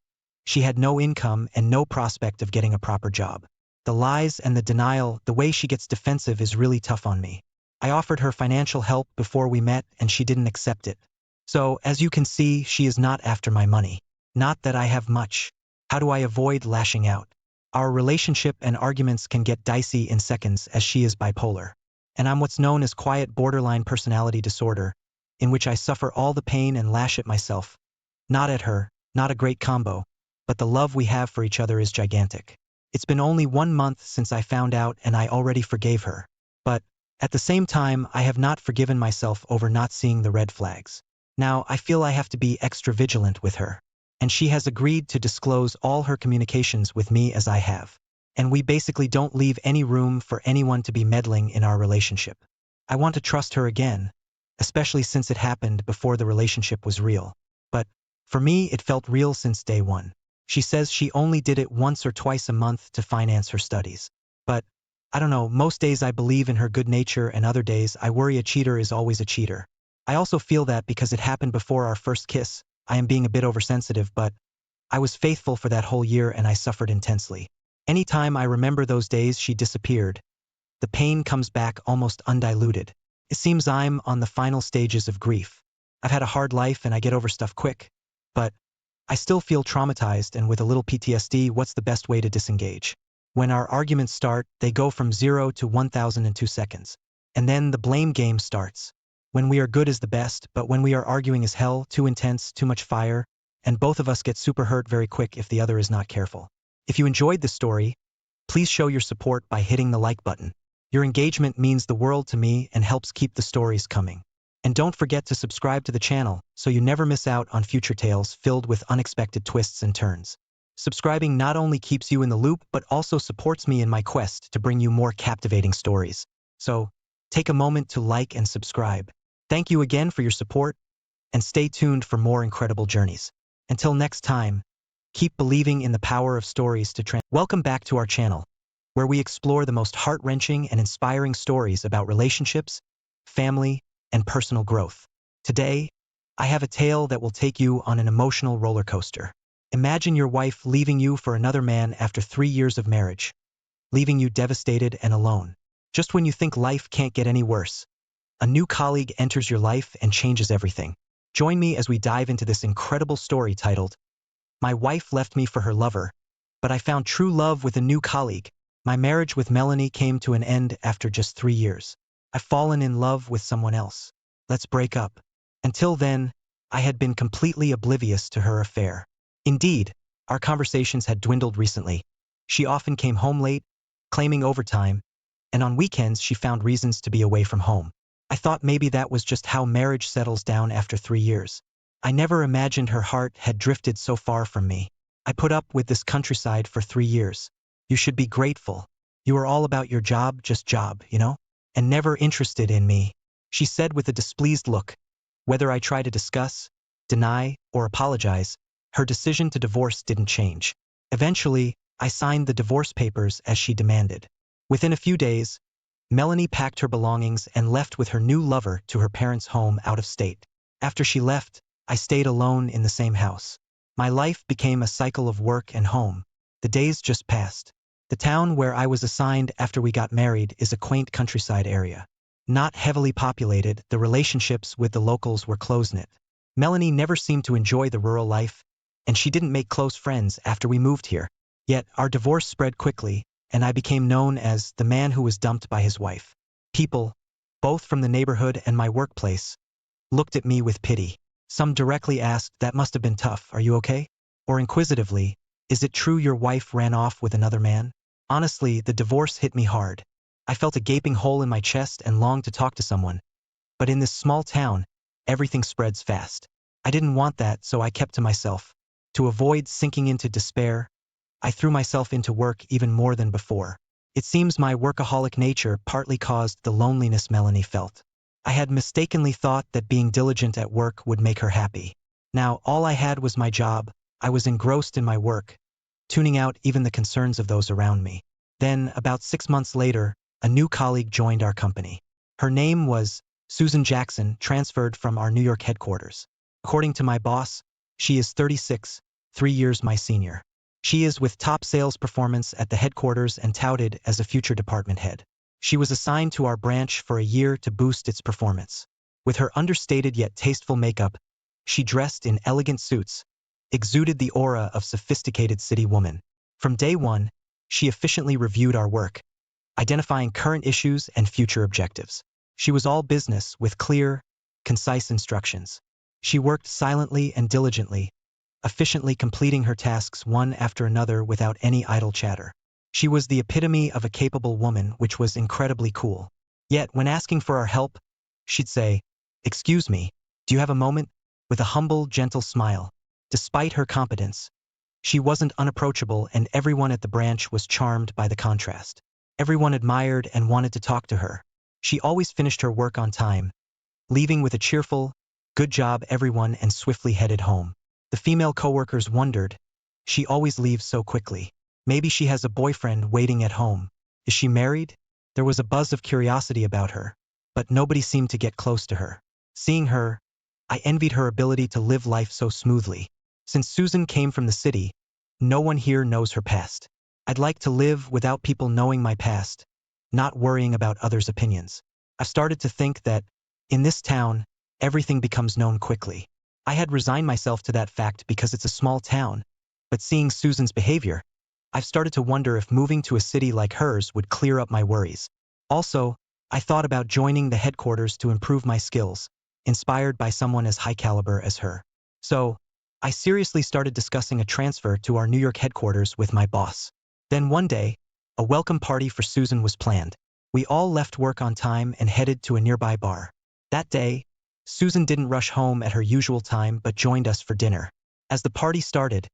she had no income and no prospect of getting a proper job. The lies and the denial, the way she gets defensive is really tough on me. I offered her financial help before we met and she didn't accept it. So, as you can see, she is not after my money. Not that I have much. How do I avoid lashing out? Our relationship and arguments can get dicey in seconds as she is bipolar. And I'm what's known as quiet borderline personality disorder, in which I suffer all the pain and lash at myself. Not at her, not a great combo, but the love we have for each other is gigantic. It's been only 1 month since I found out and I already forgave her. But, at the same time, I have not forgiven myself over not seeing the red flags. Now, I feel I have to be extra vigilant with her. And she has agreed to disclose all her communications with me as I have. And we basically don't leave any room for anyone to be meddling in our relationship. I want to trust her again, especially since it happened before the relationship was real. But, for me, it felt real since day one. She says she only did it once or twice a month to finance her studies. But, I don't know, most days I believe in her good nature and other days I worry a cheater is always a cheater. I also feel that because it happened before our first kiss, I am being a bit oversensitive, but I was faithful for that whole year and I suffered intensely. Anytime I remember those days she disappeared, the pain comes back almost undiluted. It seems I'm on the final stages of grief. I've had a hard life and I get over stuff quick. But I still feel traumatized, and with a little PTSD, what's the best way to disengage? When our arguments start, they go from 0 to 1,000 in 2 seconds. And then the blame game starts. When we are good is the best, but when we are arguing is hell, too intense, too much fire, and both of us get super hurt very quick if the other is not careful. If you enjoyed this story, please show your support by hitting the like button. Your engagement means the world to me and helps keep the stories coming. And don't forget to subscribe to the channel so you never miss out on future tales filled with unexpected twists and turns. Subscribing not only keeps you in the loop but also supports me in my quest to bring you more captivating stories. So, take a moment to like and subscribe. Thank you again for your support, and stay tuned for more incredible journeys. Until next time, keep believing in the power of stories to Welcome back to our channel, where we explore the most heart-wrenching and inspiring stories about relationships, family, and personal growth. Today, I have a tale that will take you on an emotional roller coaster. Imagine your wife leaving you for another man after 3 years of marriage, leaving you devastated and alone. Just when you think life can't get any worse, a new colleague enters your life and changes everything. Join me as we dive into this incredible story titled, My Wife Left Me for Her Lover, but I Found True Love with a New Colleague. My marriage with Melanie came to an end after just 3 years. I've fallen in love with someone else. Let's break up. Until then, I had been completely oblivious to her affair. Indeed, our conversations had dwindled recently. She often came home late, claiming overtime, and on weekends she found reasons to be away from home. I thought maybe that was just how marriage settles down after 3 years. I never imagined her heart had drifted so far from me. I put up with this countryside for 3 years. You should be grateful. You are all about your job, just job, you know? And never interested in me, she said with a displeased look. Whether I try to discuss, deny, or apologize, her decision to divorce didn't change. Eventually, I signed the divorce papers as she demanded. Within a few days, Melanie packed her belongings and left with her new lover to her parents' home out of state. After she left, I stayed alone in the same house. My life became a cycle of work and home. The days just passed. The town where I was assigned after we got married is a quaint countryside area. Not heavily populated, the relationships with the locals were close-knit. Melanie never seemed to enjoy the rural life, and she didn't make close friends after we moved here. Yet, our divorce spread quickly, and I became known as the man who was dumped by his wife. People, both from the neighborhood and my workplace, looked at me with pity. Some directly asked, "That must have been tough, are you okay?" Or inquisitively, "Is it true your wife ran off with another man?" Honestly, the divorce hit me hard. I felt a gaping hole in my chest and longed to talk to someone. But in this small town, everything spreads fast. I didn't want that, so I kept to myself. To avoid sinking into despair, I threw myself into work even more than before. It seems my workaholic nature partly caused the loneliness Melanie felt. I had mistakenly thought that being diligent at work would make her happy. Now, all I had was my job. I was engrossed in my work, tuning out even the concerns of those around me. Then, about 6 months later, a new colleague joined our company. Her name was Susan Jackson, transferred from our New York headquarters. According to my boss, she is 36, 3 years my senior. She is with top sales performance at the headquarters and touted as a future department head. She was assigned to our branch for a year to boost its performance. With her understated yet tasteful makeup, she dressed in elegant suits, exuded the aura of sophisticated city woman. From day one, she efficiently reviewed our work, identifying current issues and future objectives. She was all business with clear, concise instructions. She worked silently and diligently, efficiently completing her tasks one after another without any idle chatter. She was the epitome of a capable woman, which was incredibly cool. Yet, when asking for our help, she'd say, "Excuse me, do you have a moment?" with a humble, gentle smile. Despite her competence, she wasn't unapproachable, and everyone at the branch was charmed by the contrast. Everyone admired and wanted to talk to her. She always finished her work on time, leaving with a cheerful, "Good job, everyone," and swiftly headed home. The female coworkers wondered, "She always leaves so quickly. Maybe she has a boyfriend waiting at home. Is she married?" There was a buzz of curiosity about her, but nobody seemed to get close to her. Seeing her, I envied her ability to live life so smoothly. Since Susan came from the city, no one here knows her past. I'd like to live without people knowing my past, not worrying about others' opinions. I've started to think that, in this town, everything becomes known quickly. I had resigned myself to that fact because it's a small town, but seeing Susan's behavior, I've started to wonder if moving to a city like hers would clear up my worries. Also, I thought about joining the headquarters to improve my skills, inspired by someone as high caliber as her. So, I seriously started discussing a transfer to our New York headquarters with my boss. Then one day, a welcome party for Susan was planned. We all left work on time and headed to a nearby bar. That day, Susan didn't rush home at her usual time but joined us for dinner. As the party started,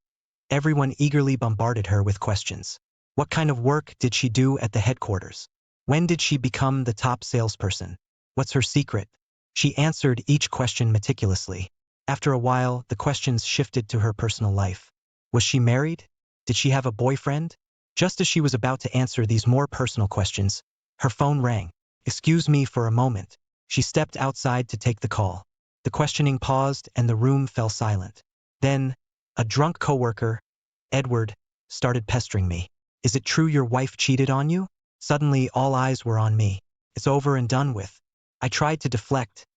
everyone eagerly bombarded her with questions. What kind of work did she do at the headquarters? When did she become the top salesperson? What's her secret? She answered each question meticulously. After a while, the questions shifted to her personal life. Was she married? Did she have a boyfriend? Just as she was about to answer these more personal questions, her phone rang. "Excuse me for a moment." She stepped outside to take the call. The questioning paused and the room fell silent. Then, a drunk coworker, Edward, started pestering me. "Is it true your wife cheated on you?" Suddenly, all eyes were on me. "It's over and done with." I tried to deflect,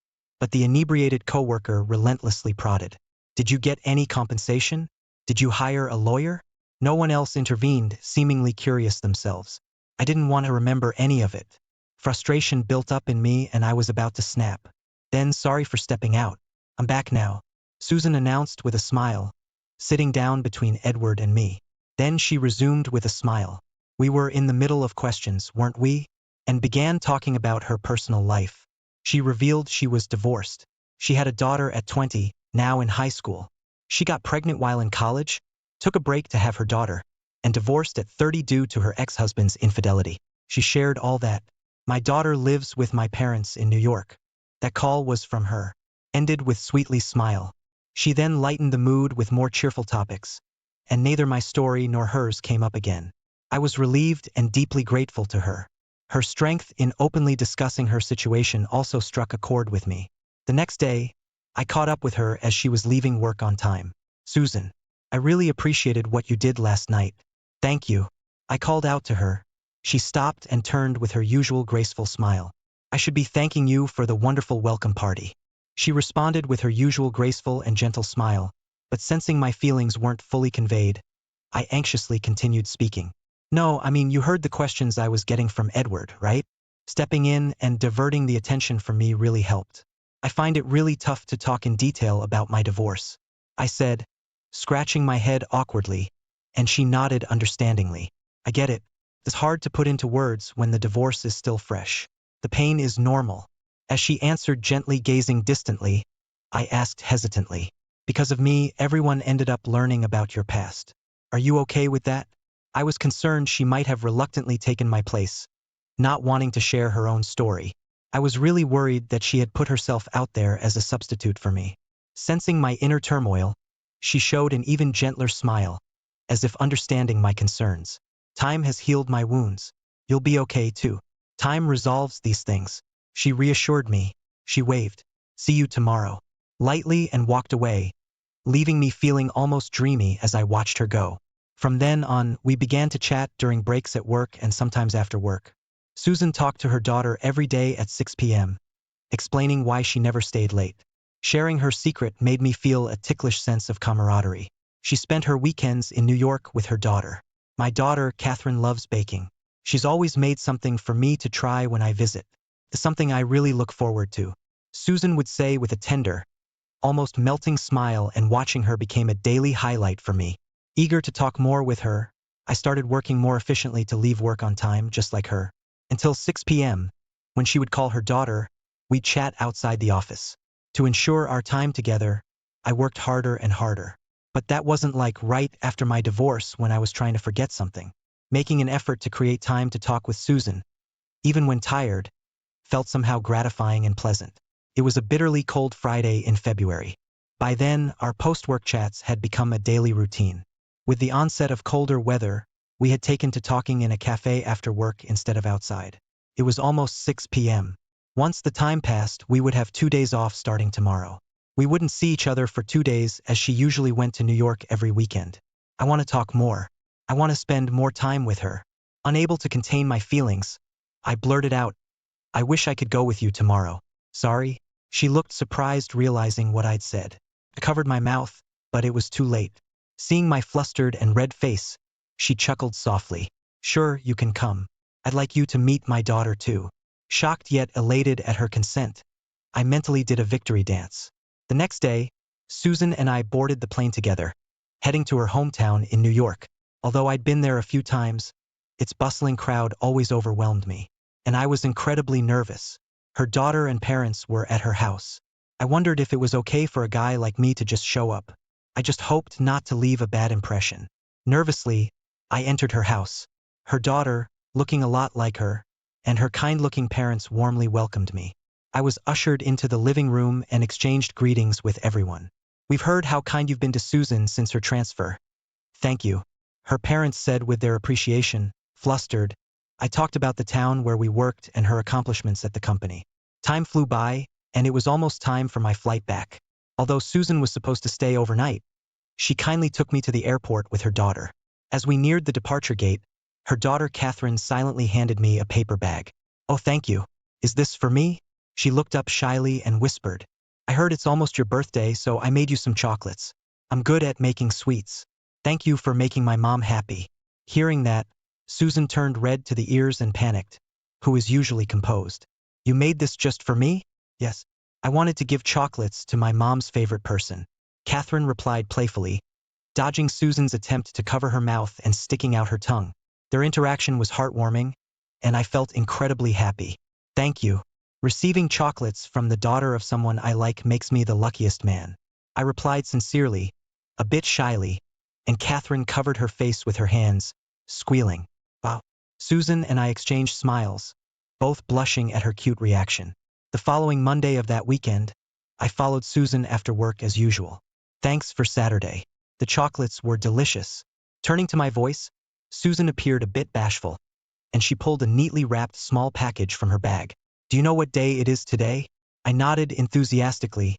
but the inebriated coworker relentlessly prodded. "Did you get any compensation? Did you hire a lawyer?" No one else intervened, seemingly curious themselves. I didn't want to remember any of it. Frustration built up in me and I was about to snap. Then, "Sorry for stepping out. I'm back now," Susan announced with a smile, sitting down between Edward and me. Then she resumed with a smile. We were in the middle of questions, weren't we? And began talking about her personal life. She revealed she was divorced. She had a daughter at 20, now in high school. She got pregnant while in college, took a break to have her daughter, and divorced at 30 due to her ex-husband's infidelity. She shared all that. My daughter lives with my parents in New York. That call was from her. Ended with sweetly smile. She then lightened the mood with more cheerful topics, and neither my story nor hers came up again. I was relieved and deeply grateful to her. Her strength in openly discussing her situation also struck a chord with me. The next day, I caught up with her as she was leaving work on time. Susan, I really appreciated what you did last night. Thank you. I called out to her. She stopped and turned with her usual graceful smile. I should be thanking you for the wonderful welcome party. She responded with her usual graceful and gentle smile, but sensing my feelings weren't fully conveyed, I anxiously continued speaking. No, I mean, you heard the questions I was getting from Edward, right? Stepping in and diverting the attention from me really helped. I find it really tough to talk in detail about my divorce, I said, scratching my head awkwardly, and she nodded understandingly. I get it. It's hard to put into words when the divorce is still fresh. The pain is normal. As she answered gently, gazing distantly, I asked hesitantly. Because of me, everyone ended up learning about your past. Are you okay with that? I was concerned she might have reluctantly taken my place, not wanting to share her own story. I was really worried that she had put herself out there as a substitute for me. Sensing my inner turmoil, she showed an even gentler smile, as if understanding my concerns. Time has healed my wounds. You'll be okay too. Time resolves these things. She reassured me. She waved. See you tomorrow. Lightly, and walked away, leaving me feeling almost dreamy as I watched her go. From then on, we began to chat during breaks at work and sometimes after work. Susan talked to her daughter every day at 6 p.m., explaining why she never stayed late. Sharing her secret made me feel a ticklish sense of camaraderie. She spent her weekends in New York with her daughter. My daughter, Catherine, loves baking. She's always made something for me to try when I visit. It's something I really look forward to, Susan would say with a tender, almost melting smile, and watching her became a daily highlight for me. Eager to talk more with her, I started working more efficiently to leave work on time, just like her. Until 6 p.m., when she would call her daughter, we'd chat outside the office. To ensure our time together, I worked harder and harder. But that wasn't like right after my divorce when I was trying to forget something. Making an effort to create time to talk with Susan, even when tired, felt somehow gratifying and pleasant. It was a bitterly cold Friday in February. By then, our post-work chats had become a daily routine. With the onset of colder weather, we had taken to talking in a cafe after work instead of outside. It was almost 6 p.m. Once the time passed, we would have 2 days off starting tomorrow. We wouldn't see each other for 2 days as she usually went to New York every weekend. I want to talk more. I want to spend more time with her. Unable to contain my feelings, I blurted out, I wish I could go with you tomorrow. Sorry? She looked surprised, realizing what I'd said. I covered my mouth, but it was too late. Seeing my flustered and red face, she chuckled softly. Sure, you can come. I'd like you to meet my daughter too. Shocked yet elated at her consent, I mentally did a victory dance. The next day, Susan and I boarded the plane together, heading to her hometown in New York. Although I'd been there a few times, its bustling crowd always overwhelmed me, and I was incredibly nervous. Her daughter and parents were at her house. I wondered if it was okay for a guy like me to just show up. I just hoped not to leave a bad impression. Nervously, I entered her house. Her daughter, looking a lot like her, and her kind-looking parents warmly welcomed me. I was ushered into the living room and exchanged greetings with everyone. We've heard how kind you've been to Susan since her transfer. Thank you, her parents said with their appreciation. Flustered, I talked about the town where we worked and her accomplishments at the company. Time flew by, and it was almost time for my flight back. Although Susan was supposed to stay overnight, she kindly took me to the airport with her daughter. As we neared the departure gate, her daughter Catherine silently handed me a paper bag. Oh, thank you. Is this for me? She looked up shyly and whispered, I heard it's almost your birthday, so I made you some chocolates. I'm good at making sweets. Thank you for making my mom happy. Hearing that, Susan turned red to the ears and panicked, who is usually composed. You made this just for me? Yes. I wanted to give chocolates to my mom's favorite person. Catherine replied playfully, dodging Susan's attempt to cover her mouth and sticking out her tongue. Their interaction was heartwarming, and I felt incredibly happy. Thank you. Receiving chocolates from the daughter of someone I like makes me the luckiest man. I replied sincerely, a bit shyly, and Catherine covered her face with her hands, squealing. Wow. Susan and I exchanged smiles, both blushing at her cute reaction. The following Monday of that weekend, I followed Susan after work as usual. Thanks for Saturday. The chocolates were delicious. Turning to my voice, Susan appeared a bit bashful, and she pulled a neatly wrapped small package from her bag. Do you know what day it is today? I nodded enthusiastically,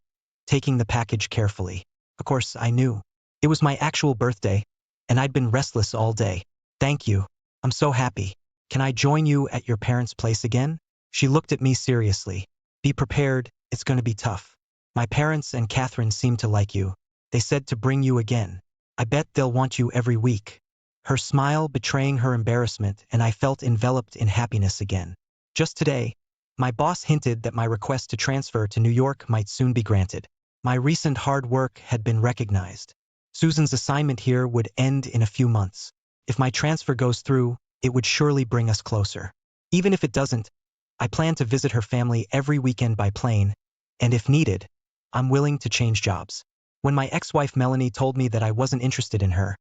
taking the package carefully. Of course, I knew. It was my actual birthday, and I'd been restless all day. Thank you. I'm so happy. Can I join you at your parents' place again? She looked at me seriously. Be prepared, it's going to be tough. My parents and Catherine seem to like you. They said to bring you again. I bet they'll want you every week. Her smile betraying her embarrassment, and I felt enveloped in happiness again. Just today, my boss hinted that my request to transfer to New York might soon be granted. My recent hard work had been recognized. Susan's assignment here would end in a few months. If my transfer goes through, it would surely bring us closer. Even if it doesn't, I plan to visit her family every weekend by plane, and if needed, I'm willing to change jobs. When my ex-wife Melanie told me that I wasn't interested in her,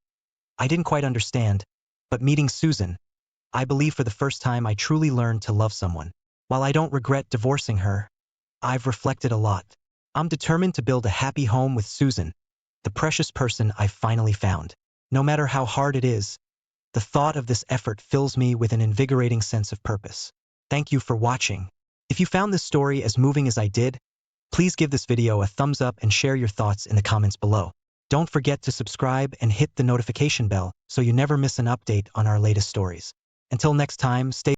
I didn't quite understand, but meeting Susan, I believe for the first time I truly learned to love someone. While I don't regret divorcing her, I've reflected a lot. I'm determined to build a happy home with Susan, the precious person I've finally found. No matter how hard it is, the thought of this effort fills me with an invigorating sense of purpose. Thank you for watching. If you found this story as moving as I did, please give this video a thumbs up and share your thoughts in the comments below. Don't forget to subscribe and hit the notification bell so you never miss an update on our latest stories. Until next time, stay